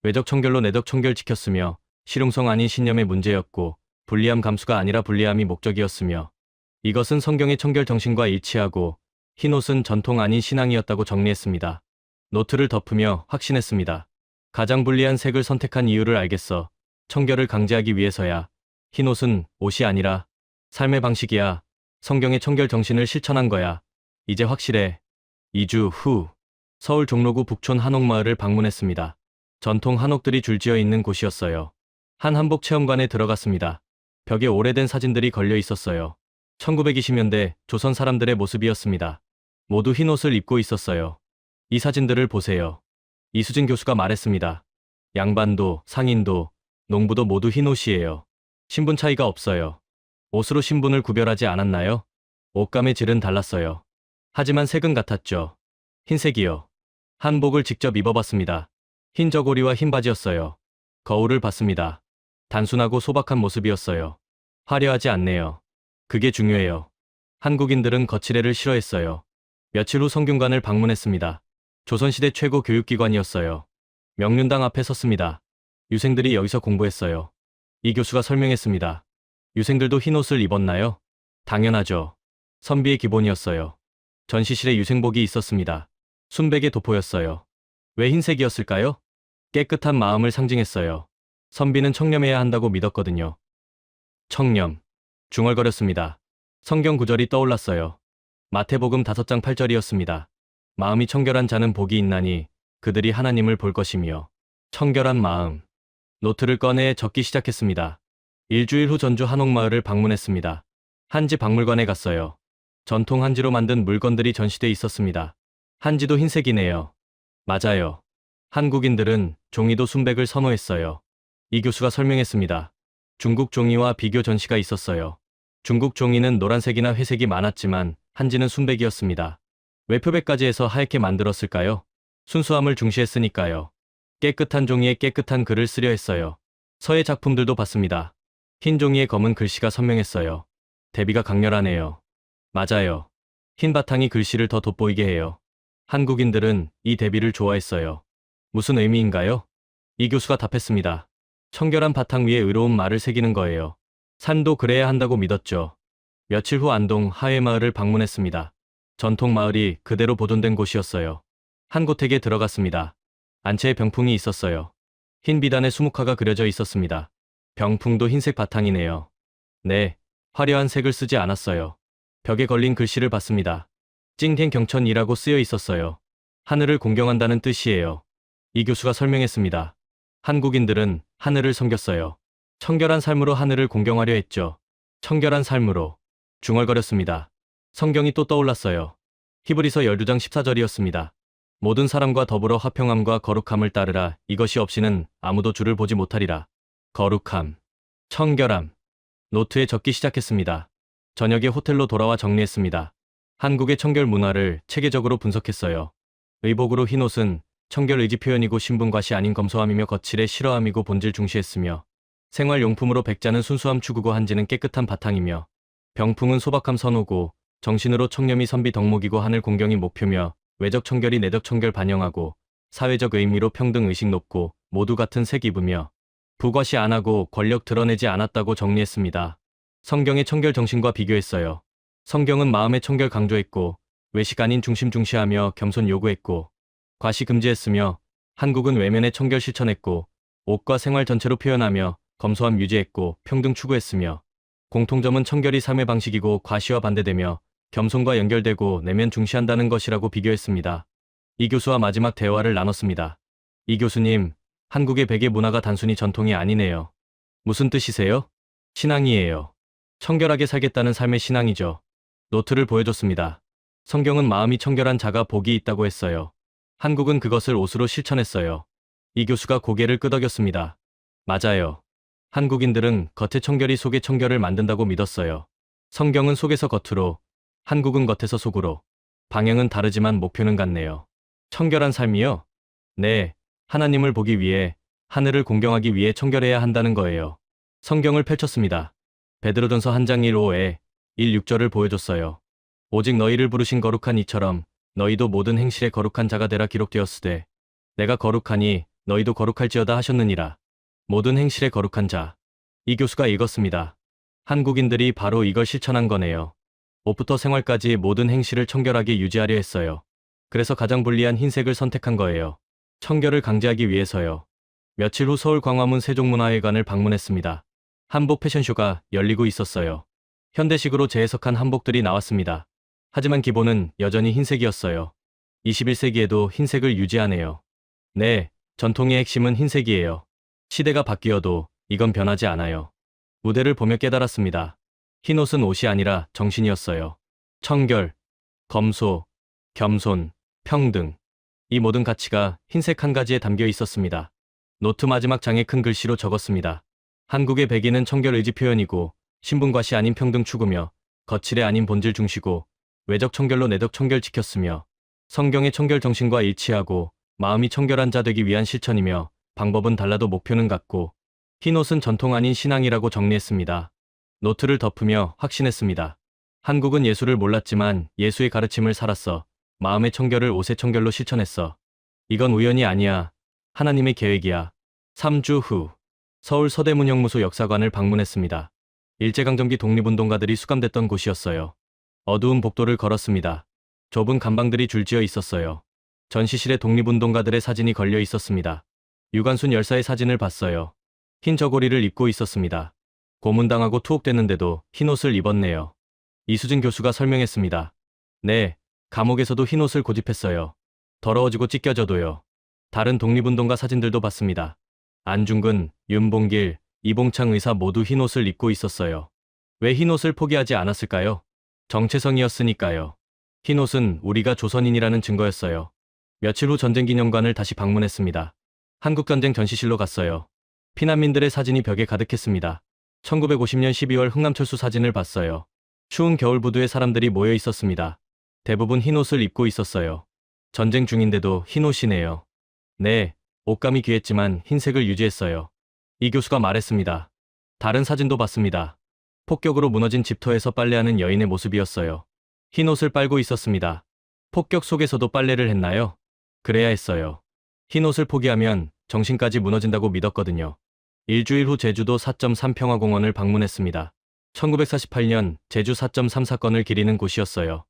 외적 청결로 내적 청결 지켰으며 실용성 아닌 신념의 문제였고 불리함 감수가 아니라 불리함이 목적이었으며 이것은 성경의 청결 정신과 일치하고 흰옷은 전통 아닌 신앙이었다고 정리했습니다. 노트를 덮으며 확신했습니다. 가장 불리한 색을 선택한 이유를 알겠어. 청결을 강제하기 위해서야. 흰옷은 옷이 아니라 삶의 방식이야. 성경의 청결 정신을 실천한 거야. 이제 확실해. 2주 후 서울 종로구 북촌 한옥마을을 방문했습니다. 전통 한옥들이 줄지어 있는 곳이었어요. 한 한복 체험관에 들어갔습니다. 벽에 오래된 사진들이 걸려 있었어요. 1920년대 조선 사람들의 모습이었습니다. 모두 흰 옷을 입고 있었어요. 이 사진들을 보세요. 이수진 교수가 말했습니다. 양반도, 상인도, 농부도 모두 흰 옷이에요. 신분 차이가 없어요. 옷으로 신분을 구별하지 않았나요? 옷감의 질은 달랐어요. 하지만 색은 같았죠. 흰색이요. 한복을 직접 입어봤습니다. 흰 저고리와 흰 바지였어요. 거울을 봤습니다. 단순하고 소박한 모습이었어요. 화려하지 않네요. 그게 중요해요. 한국인들은 거칠애를 싫어했어요. 며칠 후 성균관을 방문했습니다. 조선시대 최고 교육기관이었어요. 명륜당 앞에 섰습니다. 유생들이 여기서 공부했어요. 이 교수가 설명했습니다. 유생들도 흰 옷을 입었나요? 당연하죠. 선비의 기본이었어요. 전시실에 유생복이 있었습니다. 순백의 도포였어요. 왜 흰색이었을까요? 깨끗한 마음을 상징했어요. 선비는 청렴해야 한다고 믿었거든요. 청렴. 중얼거렸습니다. 성경 구절이 떠올랐어요. 마태복음 5장 8절이었습니다. 마음이 청결한 자는 복이 있나니 그들이 하나님을 볼 것이며. 청결한 마음. 노트를 꺼내 적기 시작했습니다. 일주일 후 전주 한옥마을을 방문했습니다. 한지 박물관에 갔어요. 전통 한지로 만든 물건들이 전시돼 있었습니다. 한지도 흰색이네요. 맞아요. 한국인들은 종이도 순백을 선호했어요. 이 교수가 설명했습니다. 중국 종이와 비교 전시가 있었어요. 중국 종이는 노란색이나 회색이 많았지만 한지는 순백이었습니다. 왜 표백까지 해서 하얗게 만들었을까요? 순수함을 중시했으니까요. 깨끗한 종이에 깨끗한 글을 쓰려 했어요. 서예 작품들도 봤습니다. 흰 종이에 검은 글씨가 선명했어요. 대비가 강렬하네요. 맞아요. 흰 바탕이 글씨를 더 돋보이게 해요. 한국인들은 이 대비를 좋아했어요. 무슨 의미인가요? 이 교수가 답했습니다. 청결한 바탕 위에 의로운 말을 새기는 거예요. 산도 그래야 한다고 믿었죠. 며칠 후 안동 하회마을을 방문했습니다. 전통 마을이 그대로 보존된 곳이었어요. 한 고택에 들어갔습니다. 안채에 병풍이 있었어요. 흰 비단에 수묵화가 그려져 있었습니다. 병풍도 흰색 바탕이네요. 네, 화려한 색을 쓰지 않았어요. 벽에 걸린 글씨를 봤습니다. 찡텐 경천이라고 쓰여 있었어요. 하늘을 공경한다는 뜻이에요. 이 교수가 설명했습니다. 한국인들은 하늘을 섬겼어요. 청결한 삶으로 하늘을 공경하려 했죠. 청결한 삶으로. 중얼거렸습니다. 성경이 또 떠올랐어요. 히브리서 12장 14절이었습니다. 모든 사람과 더불어 화평함과 거룩함을 따르라. 이것이 없이는 아무도 주를 보지 못하리라. 거룩함, 청결함. 노트에 적기 시작했습니다. 저녁에 호텔로 돌아와 정리했습니다. 한국의 청결 문화를 체계적으로 분석했어요. 의복으로 흰 옷은 청결 의지 표현이고 신분과시 아닌 검소함이며 거칠에 싫어함이고 본질 중시했으며 생활용품으로 백자는 순수함 추구고 한지는 깨끗한 바탕이며 병풍은 소박함 선호고 정신으로 청렴이 선비 덕목이고 하늘 공경이 목표며 외적 청결이 내적 청결 반영하고 사회적 의미로 평등 의식 높고 모두 같은 색 입으며 부과시 안 하고 권력 드러내지 않았다고 정리했습니다. 성경의 청결 정신과 비교했어요. 성경은 마음의 청결 강조했고 외식 아닌 중심 중시하며 겸손 요구했고 과시 금지했으며 한국은 외면의 청결 실천했고 옷과 생활 전체로 표현하며 검소함 유지했고 평등 추구했으며 공통점은 청결이 삶의 방식이고 과시와 반대되며 겸손과 연결되고 내면 중시한다는 것이라고 비교했습니다. 이 교수와 마지막 대화를 나눴습니다. 이 교수님, 한국의 베개 문화가 단순히 전통이 아니네요. 무슨 뜻이세요? 신앙이에요. 청결하게 살겠다는 삶의 신앙이죠. 노트를 보여줬습니다. 성경은 마음이 청결한 자가 복이 있다고 했어요. 한국은 그것을 옷으로 실천했어요. 이 교수가 고개를 끄덕였습니다. 맞아요. 한국인들은 겉의 청결이 속의 청결을 만든다고 믿었어요. 성경은 속에서 겉으로, 한국은 겉에서 속으로. 방향은 다르지만 목표는 같네요. 청결한 삶이요? 네, 하나님을 보기 위해, 하늘을 공경하기 위해 청결해야 한다는 거예요. 성경을 펼쳤습니다. 베드로전서 1장 1~5에 1~6절을 보여줬어요. 오직 너희를 부르신 거룩한 이처럼 너희도 모든 행실에 거룩한 자가 되라 기록되었으되 내가 거룩하니 너희도 거룩할지어다 하셨느니라. 모든 행실에 거룩한 자. 이 교수가 읽었습니다. 한국인들이 바로 이걸 실천한 거네요. 옷부터 생활까지 모든 행실을 청결하게 유지하려 했어요. 그래서 가장 불리한 흰색을 선택한 거예요. 청결을 강제하기 위해서요. 며칠 후 서울 광화문 세종문화회관을 방문했습니다. 한복 패션쇼가 열리고 있었어요. 현대식으로 재해석한 한복들이 나왔습니다. 하지만 기본은 여전히 흰색이었어요. 21세기에도 흰색을 유지하네요. 네, 전통의 핵심은 흰색이에요. 시대가 바뀌어도 이건 변하지 않아요. 무대를 보며 깨달았습니다. 흰 옷은 옷이 아니라 정신이었어요. 청결, 검소, 겸손, 평등. 이 모든 가치가 흰색 한 가지에 담겨 있었습니다. 노트 마지막 장에 큰 글씨로 적었습니다. 한국의 백인은 청결 의지 표현이고 신분과시 아닌 평등 추구며 거칠에 아닌 본질 중시고 외적 청결로 내적 청결 지켰으며 성경의 청결 정신과 일치하고 마음이 청결한 자 되기 위한 실천이며 방법은 달라도 목표는 같고 흰 옷은 전통 아닌 신앙이라고 정리했습니다. 노트를 덮으며 확신했습니다. 한국은 예수를 몰랐지만 예수의 가르침을 살았어. 마음의 청결을 옷의 청결로 실천했어. 이건 우연이 아니야. 하나님의 계획이야. 3주 후 서울 서대문형무소 역사관을 방문했습니다. 일제강점기 독립운동가들이 수감됐던 곳이었어요. 어두운 복도를 걸었습니다. 좁은 간방들이 줄지어 있었어요. 전시실에 독립운동가들의 사진이 걸려 있었습니다. 유관순 열사의 사진을 봤어요. 흰 저고리를 입고 있었습니다. 고문당하고 투옥됐는데도 흰 옷을 입었네요. 이수진 교수가 설명했습니다. 네, 감옥에서도 흰 옷을 고집했어요. 더러워지고 찢겨져도요. 다른 독립운동가 사진들도 봤습니다. 안중근, 윤봉길, 이봉창 의사 모두 흰 옷을 입고 있었어요. 왜 흰 옷을 포기하지 않았을까요? 정체성이었으니까요. 흰 옷은 우리가 조선인이라는 증거였어요. 며칠 후 전쟁기념관을 다시 방문했습니다. 한국전쟁 전시실로 갔어요. 피난민들의 사진이 벽에 가득했습니다. 1950년 12월 흥남철수 사진을 봤어요. 추운 겨울 부두에 사람들이 모여 있었습니다. 대부분 흰 옷을 입고 있었어요. 전쟁 중인데도 흰 옷이네요. 네, 옷감이 귀했지만 흰색을 유지했어요. 이 교수가 말했습니다. 다른 사진도 봤습니다. 폭격으로 무너진 집터에서 빨래하는 여인의 모습이었어요. 흰 옷을 빨고 있었습니다. 폭격 속에서도 빨래를 했나요? 그래야 했어요. 흰 옷을 포기하면 정신까지 무너진다고 믿었거든요. 일주일 후 제주도 4.3 평화공원을 방문했습니다. 1948년 제주 4.3 사건을 기리는 곳이었어요.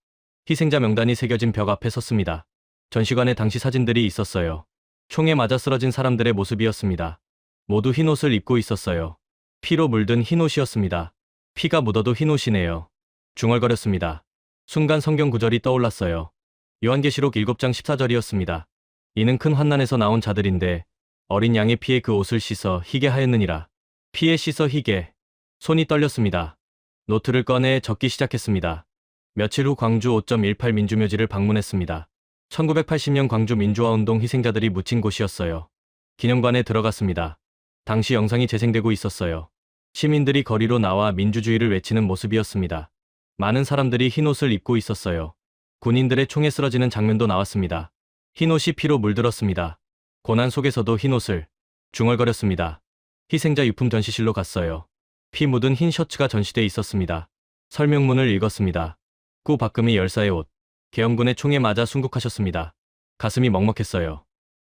희생자 명단이 새겨진 벽 앞에 섰습니다. 전시관에 당시 사진들이 있었어요. 총에 맞아 쓰러진 사람들의 모습이었습니다. 모두 흰 옷을 입고 있었어요. 피로 물든 흰 옷이었습니다. 피가 묻어도 흰 옷이네요. 중얼거렸습니다. 순간 성경 구절이 떠올랐어요. 요한계시록 7장 14절이었습니다. 이는 큰 환난에서 나온 자들인데 어린 양의 피에 그 옷을 씻어 희게 하였느니라. 피에 씻어 희게. 손이 떨렸습니다. 노트를 꺼내 적기 시작했습니다. 며칠 후 광주 5.18 민주묘지를 방문했습니다. 1980년 광주 민주화운동 희생자들이 묻힌 곳이었어요. 기념관에 들어갔습니다. 당시 영상이 재생되고 있었어요. 시민들이 거리로 나와 민주주의를 외치는 모습이었습니다. 많은 사람들이 흰 옷을 입고 있었어요. 군인들의 총에 쓰러지는 장면도 나왔습니다. 흰 옷이 피로 물들었습니다. 고난 속에서도 흰 옷을. 중얼거렸습니다. 희생자 유품 전시실로 갔어요. 피 묻은 흰 셔츠가 전시돼 있었습니다. 설명문을 읽었습니다. 구 박금희 열사의 옷. 계엄군의 총에 맞아 순국하셨습니다. 가슴이 먹먹했어요.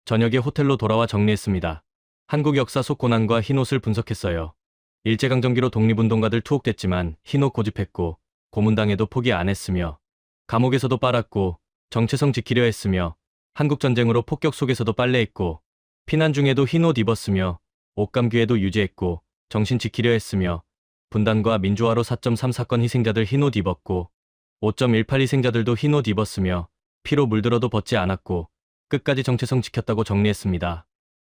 저녁에 호텔로 돌아와 정리했습니다. 한국 역사 속 고난과 흰 옷을 분석했어요. 일제강점기로 독립운동가들 투옥됐지만 흰 옷 고집했고 고문당해도 포기 안 했으며 감옥에서도 빨았고 정체성 지키려 했으며 한국전쟁으로 폭격 속에서도 빨래했고 피난 중에도 흰 옷 입었으며 옷감기에도 유지했고 정신 지키려 했으며 분단과 민주화로 4.3 사건 희생자들 흰 옷 입었고 5.18 희생자들도 흰 옷 입었으며 피로 물들어도 벗지 않았고 끝까지 정체성 지켰다고 정리했습니다.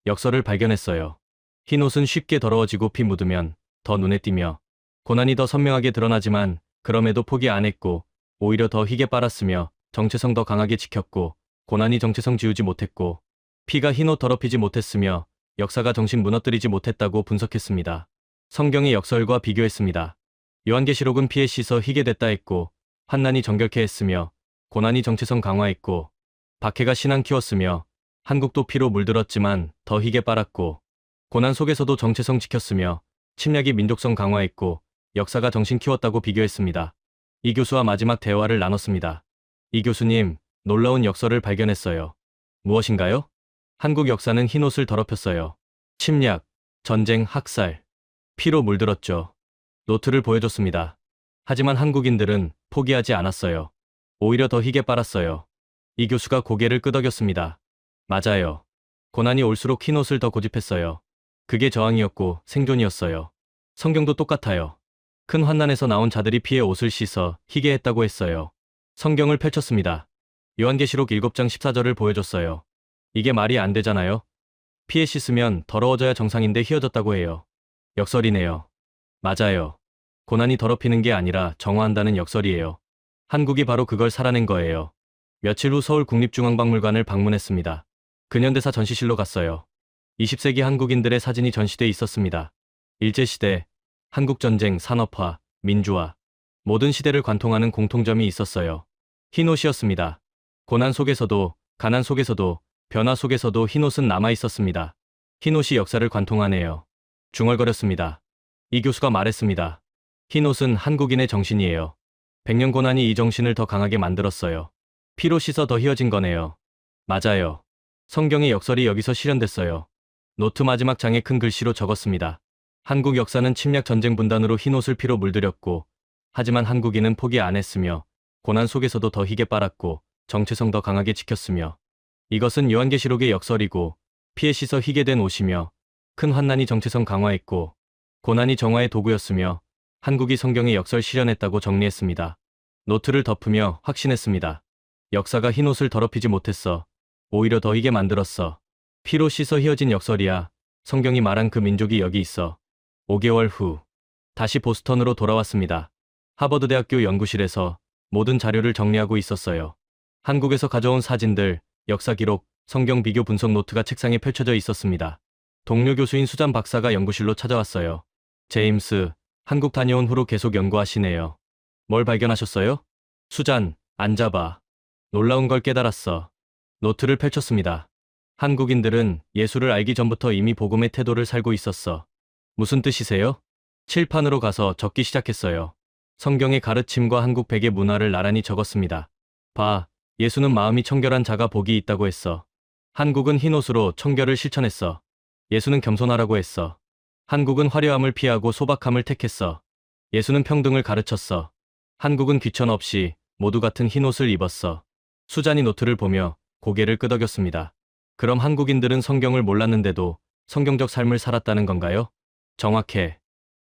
역설을 발견했어요. 흰 옷은 쉽게 더러워지고 피 묻으면 더 눈에 띄며 고난이 더 선명하게 드러나지만 그럼에도 포기 안 했고 오히려 더 희게 빨았으며 정체성 더 강하게 지켰고 고난이 정체성 지우지 못했고 피가 흰 옷 더럽히지 못했으며 역사가 정신 무너뜨리지 못했다고 분석했습니다. 성경의 역설과 비교했습니다. 요한계시록은 피에 씻어 희게 됐다 했고 환난이 정결케 했으며 고난이 정체성 강화했고 박해가 신앙 키웠으며 한국도 피로 물들었지만 더 희게 빨았고 고난 속에서도 정체성 지켰으며 침략이 민족성 강화했고 역사가 정신 키웠다고 비교했습니다. 이 교수와 마지막 대화를 나눴습니다. 이 교수님, 놀라운 역설을 발견했어요. 무엇인가요? 한국 역사는 흰 옷을 더럽혔어요. 침략, 전쟁, 학살, 피로 물들었죠. 노트를 보여줬습니다. 하지만 한국인들은 포기하지 않았어요. 오히려 더 희게 빨았어요. 이 교수가 고개를 끄덕였습니다. 맞아요. 고난이 올수록 흰 옷을 더 고집했어요. 그게 저항이었고 생존이었어요. 성경도 똑같아요. 큰 환난에서 나온 자들이 피에 옷을 씻어 희게 했다고 했어요. 성경을 펼쳤습니다. 요한계시록 7장 14절을 보여줬어요. 이게 말이 안 되잖아요. 피에 씻으면 더러워져야 정상인데 희어졌다고 해요. 역설이네요. 맞아요. 고난이 더럽히는 게 아니라 정화한다는 역설이에요. 한국이 바로 그걸 살아낸 거예요. 며칠 후 서울 국립중앙박물관을 방문했습니다. 근현대사 전시실로 갔어요. 20세기 한국인들의 사진이 전시돼 있었습니다. 일제시대, 한국전쟁, 산업화, 민주화, 모든 시대를 관통하는 공통점이 있었어요. 흰 옷이었습니다. 고난 속에서도, 가난 속에서도, 변화 속에서도 흰 옷은 남아 있었습니다. 흰 옷이 역사를 관통하네요. 중얼거렸습니다. 이 교수가 말했습니다. 흰 옷은 한국인의 정신이에요. 100년 고난이 이 정신을 더 강하게 만들었어요. 피로 씻어 더 희어진 거네요. 맞아요. 성경의 역설이 여기서 실현됐어요. 노트 마지막 장에 큰 글씨로 적었습니다. 한국 역사는 침략 전쟁 분단으로 흰 옷을 피로 물들였고, 하지만 한국인은 포기 안 했으며, 고난 속에서도 더 희게 빨았고, 정체성 더 강하게 지켰으며, 이것은 요한계시록의 역설이고, 피에 씻어 희게 된 옷이며, 큰 환난이 정체성 강화했고, 고난이 정화의 도구였으며, 한국이 성경의 역설 실현했다고 정리했습니다. 노트를 덮으며 확신했습니다. 역사가 흰 옷을 더럽히지 못했어. 오히려 더 희게 만들었어. 피로 씻어 희어진 역설이야. 성경이 말한 그 민족이 여기 있어. 5개월 후 다시 보스턴으로 돌아왔습니다. 하버드 대학교 연구실에서 모든 자료를 정리하고 있었어요. 한국에서 가져온 사진들, 역사 기록, 성경 비교 분석 노트가 책상에 펼쳐져 있었습니다. 동료 교수인 수잔 박사가 연구실로 찾아왔어요. 제임스, 한국 다녀온 후로 계속 연구하시네요. 뭘 발견하셨어요? 수잔, 앉아봐. 놀라운 걸 깨달았어. 노트를 펼쳤습니다. 한국인들은 예수를 알기 전부터 이미 복음의 태도를 살고 있었어. 무슨 뜻이세요? 칠판으로 가서 적기 시작했어요. 성경의 가르침과 한국 백의 문화를 나란히 적었습니다. 봐, 예수는 마음이 청결한 자가 복이 있다고 했어. 한국은 흰옷으로 청결을 실천했어. 예수는 겸손하라고 했어. 한국은 화려함을 피하고 소박함을 택했어. 예수는 평등을 가르쳤어. 한국은 귀천 없이 모두 같은 흰옷을 입었어. 수잔이 노트를 보며 고개를 끄덕였습니다. 그럼 한국인들은 성경을 몰랐는데도 성경적 삶을 살았다는 건가요? 정확해.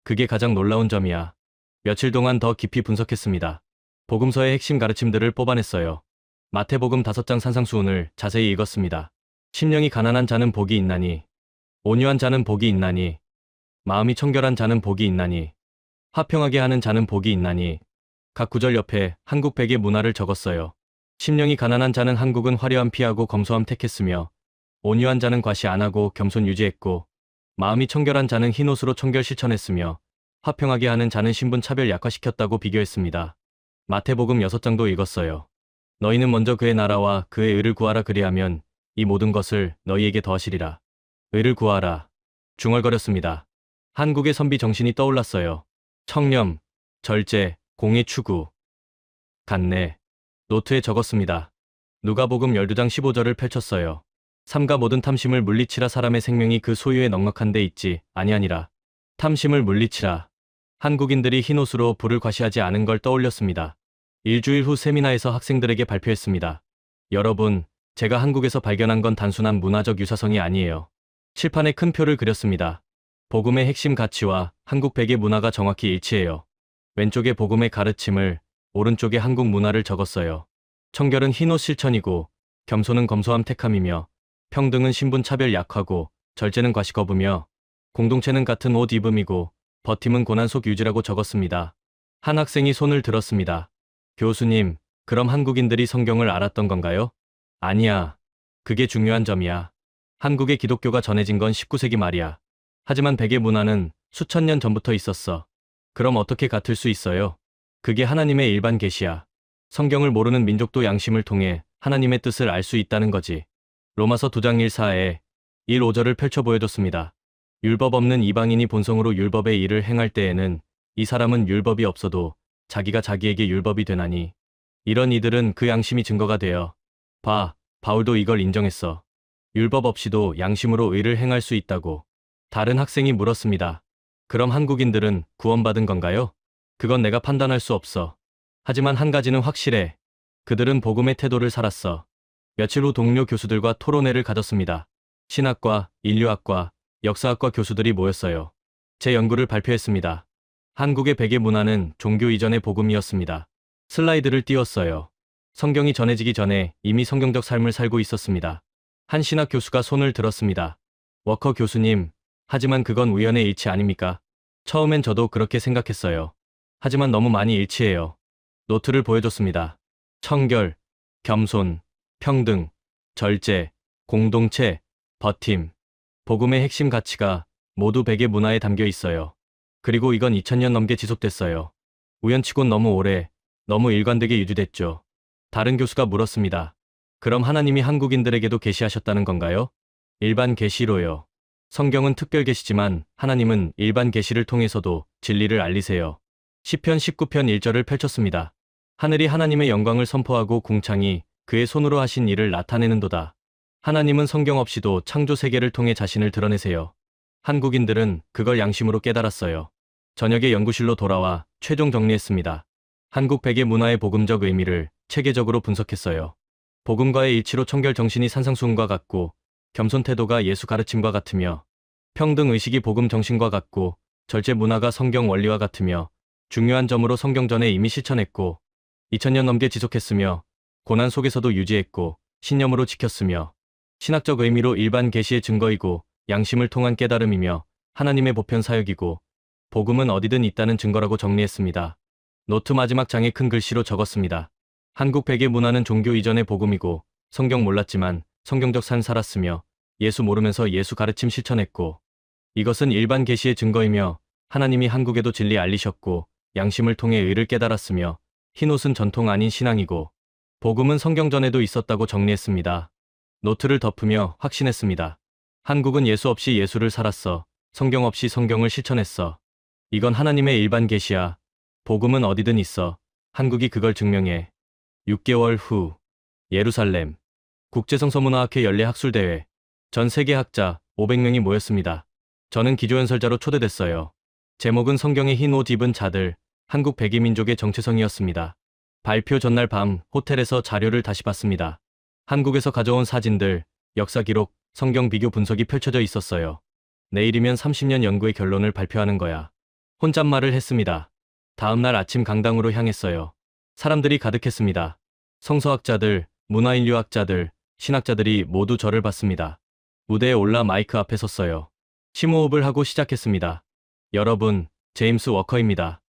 그게 가장 놀라운 점이야. 며칠 동안 더 깊이 분석했습니다. 복음서의 핵심 가르침들을 뽑아냈어요. 마태복음 5장 산상수훈을 자세히 읽었습니다. 심령이 가난한 자는 복이 있나니, 온유한 자는 복이 있나니, 마음이 청결한 자는 복이 있나니, 화평하게 하는 자는 복이 있나니. 각 구절 옆에 한국 백의 문화를 적었어요. 심령이 가난한 자는 한국은 화려함 피하고 검소함 택했으며, 온유한 자는 과시 안 하고 겸손 유지했고, 마음이 청결한 자는 흰옷으로 청결 실천했으며, 화평하게 하는 자는 신분 차별 약화시켰다고 비교했습니다. 마태복음 6장도 읽었어요. 너희는 먼저 그의 나라와 그의 의를 구하라, 그리하면 이 모든 것을 너희에게 더하시리라. 의를 구하라. 중얼거렸습니다. 한국의 선비 정신이 떠올랐어요. 청렴, 절제, 공의 추구. 간내. 노트에 적었습니다. 누가복음 12장 15절을 펼쳤어요. 삼가 모든 탐심을 물리치라, 사람의 생명이 그 소유에 넉넉한 데 있지 아니하니라. 탐심을 물리치라. 한국인들이 흰옷으로 불을 과시하지 않은 걸 떠올렸습니다. 일주일 후 세미나에서 학생들에게 발표했습니다. 여러분, 제가 한국에서 발견한 건 단순한 문화적 유사성이 아니에요. 칠판에 큰 표를 그렸습니다. 복음의 핵심 가치와 한국 백의 문화가 정확히 일치해요. 왼쪽에 복음의 가르침을, 오른쪽에 한국 문화를 적었어요. 청결은 흰옷 실천이고, 겸손은 검소함 택함이며, 평등은 신분 차별 약화고, 절제는 과시 거부며, 공동체는 같은 옷 입음이고, 버팀은 고난 속 유지라고 적었습니다. 한 학생이 손을 들었습니다. 교수님, 그럼 한국인들이 성경을 알았던 건가요? 아니야. 그게 중요한 점이야. 한국의 기독교가 전해진 건 19세기 말이야. 하지만 백의 문화는 수천 년 전부터 있었어. 그럼 어떻게 같을 수 있어요? 그게 하나님의 일반 계시야. 성경을 모르는 민족도 양심을 통해 하나님의 뜻을 알 수 있다는 거지. 로마서 9장 1-4에 1-5절을 펼쳐 보여줬습니다. 율법 없는 이방인이 본성으로 율법의 일을 행할 때에는 이 사람은 율법이 없어도 자기가 자기에게 율법이 되나니, 이런 이들은 그 양심이 증거가 되어. 봐, 바울도 이걸 인정했어. 율법 없이도 양심으로 의를 행할 수 있다고. 다른 학생이 물었습니다. 그럼 한국인들은 구원받은 건가요? 그건 내가 판단할 수 없어. 하지만 한 가지는 확실해. 그들은 복음의 태도를 살았어. 며칠 후 동료 교수들과 토론회를 가졌습니다. 신학과, 인류학과, 역사학과 교수들이 모였어요. 제 연구를 발표했습니다. 한국의 백의 문화는 종교 이전의 복음이었습니다. 슬라이드를 띄웠어요. 성경이 전해지기 전에 이미 성경적 삶을 살고 있었습니다. 한 신학 교수가 손을 들었습니다. 워커 교수님, 하지만 그건 우연의 일치 아닙니까? 처음엔 저도 그렇게 생각했어요. 하지만 너무 많이 일치해요. 노트를 보여줬습니다. 청결, 겸손, 평등, 절제, 공동체, 버팀. 복음의 핵심 가치가 모두 백의 문화에 담겨 있어요. 그리고 이건 2000년 넘게 지속됐어요. 우연치곤 너무 오래, 너무 일관되게 유지됐죠. 다른 교수가 물었습니다. 그럼 하나님이 한국인들에게도 계시하셨다는 건가요? 일반 계시로요. 성경은 특별 계시지만 하나님은 일반 계시를 통해서도 진리를 알리세요. 시편 19편 1절을 펼쳤습니다. 하늘이 하나님의 영광을 선포하고 궁창이 그의 손으로 하신 일을 나타내는도다. 하나님은 성경 없이도 창조 세계를 통해 자신을 드러내세요. 한국인들은 그걸 양심으로 깨달았어요. 저녁에 연구실로 돌아와 최종 정리했습니다. 한국 백의 문화의 복음적 의미를 체계적으로 분석했어요. 복음과의 일치로 청결 정신이 산상수훈과 같고, 겸손 태도가 예수 가르침과 같으며, 평등 의식이 복음 정신과 같고, 절제 문화가 성경 원리와 같으며, 중요한 점으로 성경 전에 이미 실천했고, 2000년 넘게 지속했으며, 고난 속에서도 유지했고, 신념으로 지켰으며, 신학적 의미로 일반 계시의 증거이고, 양심을 통한 깨달음이며, 하나님의 보편 사역이고, 복음은 어디든 있다는 증거라고 정리했습니다. 노트 마지막 장에 큰 글씨로 적었습니다. 한국 백의 문화는 종교 이전의 복음이고, 성경 몰랐지만 성경적 삶 살았으며, 예수 모르면서 예수 가르침 실천했고, 이것은 일반 계시의 증거이며, 하나님이 한국에도 진리 알리셨고, 양심을 통해 의를 깨달았으며, 흰옷은 전통 아닌 신앙이고, 복음은 성경 전에도 있었다고 정리했습니다. 노트를 덮으며 확신했습니다. 한국은 예수 없이 예수를 살았어. 성경 없이 성경을 실천했어. 이건 하나님의 일반 계시야. 복음은 어디든 있어. 한국이 그걸 증명해. 6개월 후 예루살렘 국제성서문화학회 연례학술대회. 전 세계 학자 500명이 모였습니다. 저는 기조연설자로 초대됐어요. 제목은 성경의 흰 옷 입은 자들, 한국 백이민족의 정체성이었습니다. 발표 전날 밤 호텔에서 자료를 다시 봤습니다. 한국에서 가져온 사진들, 역사 기록, 성경 비교 분석이 펼쳐져 있었어요. 내일이면 30년 연구의 결론을 발표하는 거야. 혼잣말을 했습니다. 다음날 아침 강당으로 향했어요. 사람들이 가득했습니다. 성서학자들, 문화인류학자들, 신학자들이 모두 저를 봤습니다. 무대에 올라 마이크 앞에 섰어요. 심호흡을 하고 시작했습니다. 여러분, 제임스 워커입니다.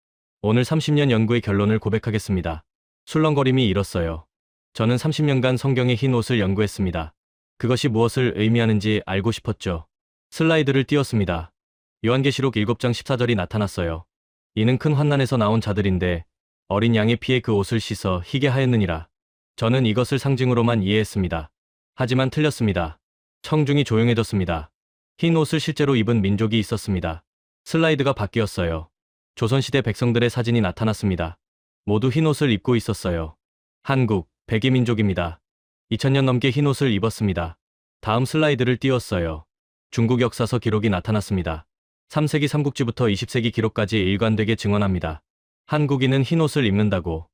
오늘 30년 연구의 결론을 고백하겠습니다. 술렁거림이 일었어요. 저는 30년간 성경의 흰 옷을 연구했습니다. 그것이 무엇을 의미하는지 알고 싶었죠. 슬라이드를 띄웠습니다. 요한계시록 7장 14절이 나타났어요. 이는 큰 환난에서 나온 자들인데 어린 양의 피에 그 옷을 씻어 희게 하였느니라. 저는 이것을 상징으로만 이해했습니다. 하지만 틀렸습니다. 청중이 조용해졌습니다. 흰 옷을 실제로 입은 민족이 있었습니다. 슬라이드가 바뀌었어요. 조선시대 백성들의 사진이 나타났습니다. 모두 흰 옷을 입고 있었어요. 한국, 백이민족입니다. 2000년 넘게 흰 옷을 입었습니다. 다음 슬라이드를 띄웠어요. 중국 역사서 기록이 나타났습니다. 3세기 삼국지부터 20세기 기록까지 일관되게 증언합니다. 한국인은 흰 옷을 입는다고.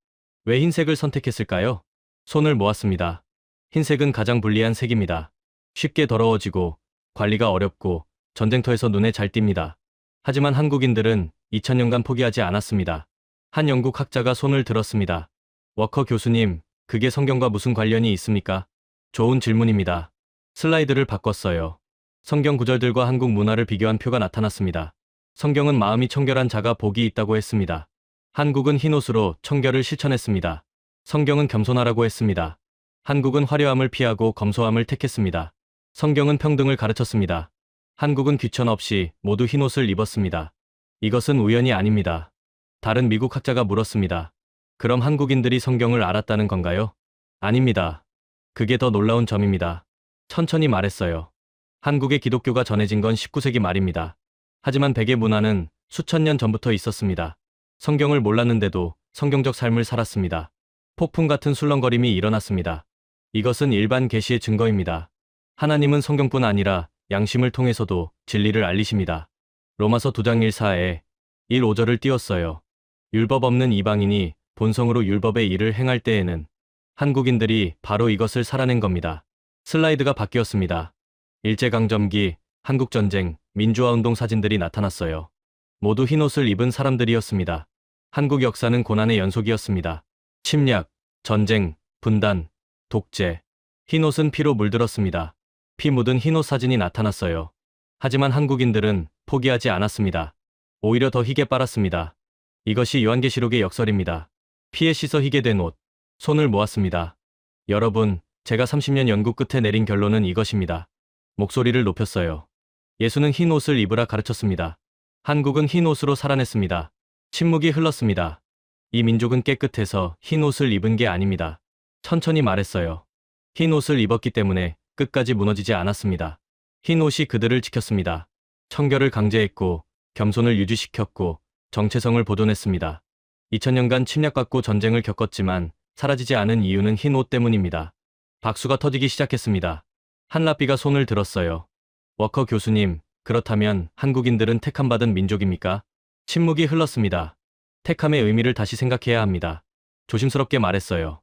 왜 흰색을 선택했을까요? 손을 모았습니다. 흰색은 가장 불리한 색입니다. 쉽게 더러워지고 관리가 어렵고 전쟁터에서 눈에 잘 띕니다. 하지만 한국인들은 2000년간 포기하지 않았습니다. 한 영국 학자가 손을 들었습니다. 워커 교수님, 그게 성경과 무슨 관련이 있습니까? 좋은 질문입니다. 슬라이드를 바꿨어요. 성경 구절들과 한국 문화를 비교한 표가 나타났습니다. 성경은 마음이 청결한 자가 복이 있다고 했습니다. 한국은 흰옷으로 청결을 실천했습니다. 성경은 겸손하라고 했습니다. 한국은 화려함을 피하고 검소함을 택했습니다. 성경은 평등을 가르쳤습니다. 한국은 귀천 없이 모두 흰옷을 입었습니다. 이것은 우연이 아닙니다. 다른 미국 학자가 물었습니다. 그럼 한국인들이 성경을 알았다는 건가요? 아닙니다. 그게 더 놀라운 점입니다. 천천히 말했어요. 한국의 기독교가 전해진 건 19세기 말입니다. 하지만 백의 문화는 수천 년 전부터 있었습니다. 성경을 몰랐는데도 성경적 삶을 살았습니다. 폭풍 같은 술렁거림이 일어났습니다. 이것은 일반 계시의 증거입니다. 하나님은 성경뿐 아니라 양심을 통해서도 진리를 알리십니다. 로마서 2장 1-4에 1-5절을 띄웠어요. 율법 없는 이방인이 본성으로 율법의 일을 행할 때에는 한국인들이 바로 이것을 살아낸 겁니다. 슬라이드가 바뀌었습니다. 일제강점기, 한국전쟁, 민주화운동 사진들이 나타났어요. 모두 흰옷을 입은 사람들이었습니다. 한국 역사는 고난의 연속이었습니다. 침략, 전쟁, 분단, 독재. 흰옷은 피로 물들었습니다. 피 묻은 흰옷 사진이 나타났어요. 하지만 한국인들은 포기하지 않았습니다. 오히려 더 희게 빨았습니다. 이것이 요한계시록의 역설입니다. 피에 씻어 희게 된 옷. 손을 모았습니다. 여러분, 제가 30년 연구 끝에 내린 결론은 이것입니다. 목소리를 높였어요. 예수는 흰 옷을 입으라 가르쳤습니다. 한국은 흰 옷으로 살아냈습니다. 침묵이 흘렀습니다. 이 민족은 깨끗해서 흰 옷을 입은 게 아닙니다. 천천히 말했어요. 흰 옷을 입었기 때문에 끝까지 무너지지 않았습니다. 흰 옷이 그들을 지켰습니다. 청결을 강제했고, 겸손을 유지시켰고, 정체성을 보존했습니다. 2000년간 침략받고 전쟁을 겪었지만 사라지지 않은 이유는 흰 옷 때문입니다. 박수가 터지기 시작했습니다. 한라비가 손을 들었어요. 워커 교수님, 그렇다면 한국인들은 택함받은 민족입니까? 침묵이 흘렀습니다. 택함의 의미를 다시 생각해야 합니다. 조심스럽게 말했어요.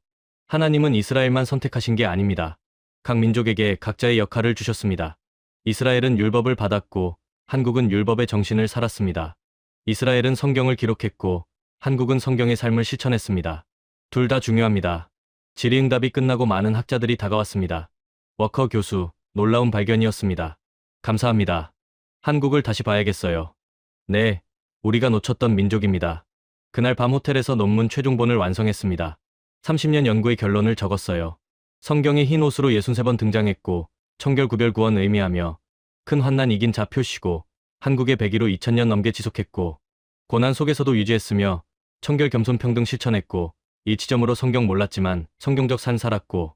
하나님은 이스라엘만 선택하신 게 아닙니다. 각 민족에게 각자의 역할을 주셨습니다. 이스라엘은 율법을 받았고 한국은 율법의 정신을 살았습니다. 이스라엘은 성경을 기록했고 한국은 성경의 삶을 실천했습니다. 둘 다 중요합니다. 질의응답이 끝나고 많은 학자들이 다가왔습니다. 워커 교수, 놀라운 발견이었습니다. 감사합니다. 한국을 다시 봐야겠어요. 네, 우리가 놓쳤던 민족입니다. 그날 밤 호텔에서 논문 최종본을 완성했습니다. 30년 연구의 결론을 적었어요. 성경의 흰 옷으로 63번 등장했고 청결 구별 구원 의미하며 큰 환난 이긴 자 표시고 한국의 백의로 2000년 넘게 지속했고 고난 속에서도 유지했으며 청결 겸손 평등 실천했고 이 지점으로 성경 몰랐지만 성경적 삶 살았고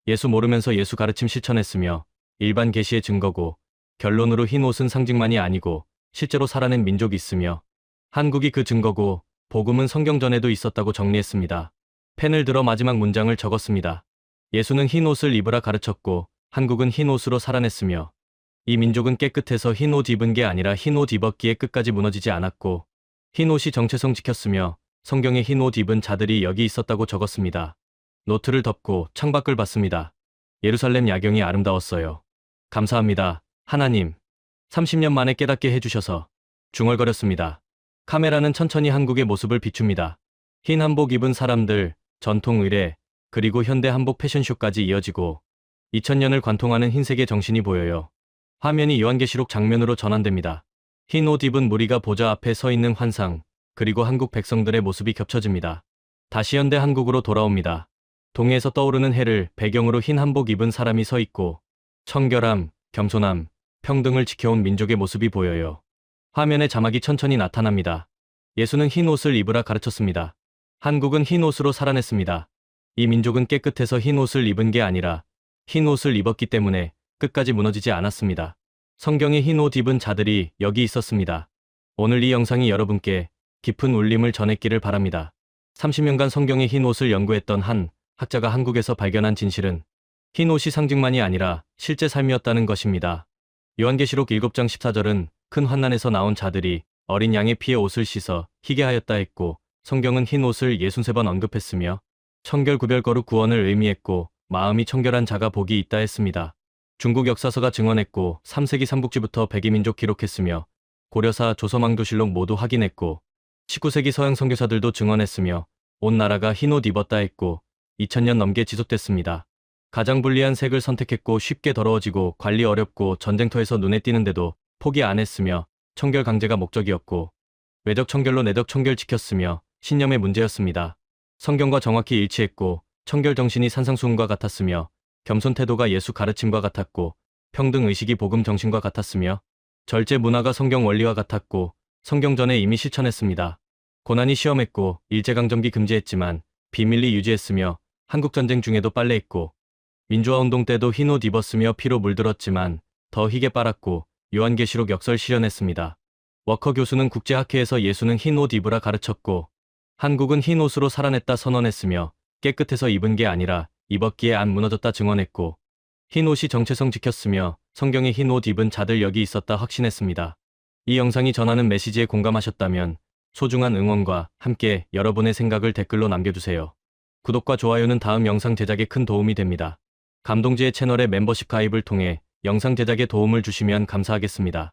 예수 모르면서 예수 가르침 실천했으며 일반 계시의 증거고 결론으로 흰 옷은 상징만이 아니고 실제로 살아낸 민족이 있으며 한국이 그 증거고 복음은 성경 전에도 있었다고 정리했습니다. 펜을 들어 마지막 문장을 적었습니다. 예수는 흰 옷을 입으라 가르쳤고 한국은 흰 옷으로 살아냈으며 이 민족은 깨끗해서 흰 옷 입은 게 아니라 흰 옷 입었기에 끝까지 무너지지 않았고 흰 옷이 정체성 지켰으며 성경에 흰 옷 입은 자들이 여기 있었다고 적었습니다. 노트를 덮고 창밖을 봤습니다. 예루살렘 야경이 아름다웠어요. 감사합니다, 하나님. 30년 만에 깨닫게 해주셔서 중얼거렸습니다. 카메라는 천천히 한국의 모습을 비춥니다. 흰 한복 입은 사람들, 전통 의례, 그리고 현대 한복 패션쇼까지 이어지고 2000년을 관통하는 흰색의 정신이 보여요. 화면이 요한계시록 장면으로 전환됩니다. 흰 옷 입은 무리가 보좌 앞에 서 있는 환상, 그리고 한국 백성들의 모습이 겹쳐집니다. 다시 현대 한국으로 돌아옵니다. 동해에서 떠오르는 해를 배경으로 흰 한복 입은 사람이 서 있고 청결함, 겸손함, 평등을 지켜온 민족의 모습이 보여요. 화면에 자막이 천천히 나타납니다. 예수는 흰 옷을 입으라 가르쳤습니다. 한국은 흰 옷으로 살아냈습니다. 이 민족은 깨끗해서 흰 옷을 입은 게 아니라 흰 옷을 입었기 때문에 끝까지 무너지지 않았습니다. 성경에 흰 옷 입은 자들이 여기 있었습니다. 오늘 이 영상이 여러분께 깊은 울림을 전했기를 바랍니다. 30년간 성경의 흰 옷을 연구했던 한 학자가 한국에서 발견한 진실은 흰 옷이 상징만이 아니라 실제 삶이었다는 것입니다. 요한계시록 7장 14절은 큰 환난에서 나온 자들이 어린 양의 피에 옷을 씻어 희게 하였다 했고 성경은 흰 옷을 63번 언급했으며 청결 구별 거룩 구원을 의미했고 마음이 청결한 자가 복이 있다 했습니다. 중국 역사서가 증언했고 3세기 삼국지부터 백이민족 기록했으며 고려사 조선왕조실록 모두 확인했고 19세기 서양 선교사들도 증언했으며 온 나라가 흰 옷 입었다 했고 2000년 넘게 지속됐습니다. 가장 불리한 색을 선택했고 쉽게 더러워지고 관리 어렵고 전쟁터에서 눈에 띄는데도 포기 안 했으며 청결 강제가 목적이었고 외적 청결로 내적 청결 지켰으며 신념의 문제였습니다. 성경과 정확히 일치했고 청결 정신이 산상수훈과 같았으며 겸손 태도가 예수 가르침과 같았고 평등 의식이 복음 정신과 같았으며 절제 문화가 성경 원리와 같았고 성경 전에 이미 실천했습니다. 고난이 시험했고 일제강점기 금지했지만 비밀리 유지했으며 한국전쟁 중에도 빨래했고 민주화운동 때도 흰 옷 입었으며 피로 물들었지만 더 희게 빨았고 요한계시록 역설 실현했습니다. 워커 교수는 국제학회에서 예수는 흰 옷 입으라 가르쳤고 한국은 흰 옷으로 살아냈다 선언했으며 깨끗해서 입은 게 아니라 입었기에 안 무너졌다 증언했고 흰 옷이 정체성 지켰으며 성경에 흰 옷 입은 자들 여기 있었다 확신했습니다. 이 영상이 전하는 메시지에 공감하셨다면 소중한 응원과 함께 여러분의 생각을 댓글로 남겨주세요. 구독과 좋아요는 다음 영상 제작에 큰 도움이 됩니다. 감동지의 채널의 멤버십 가입을 통해 영상 제작에 도움을 주시면 감사하겠습니다.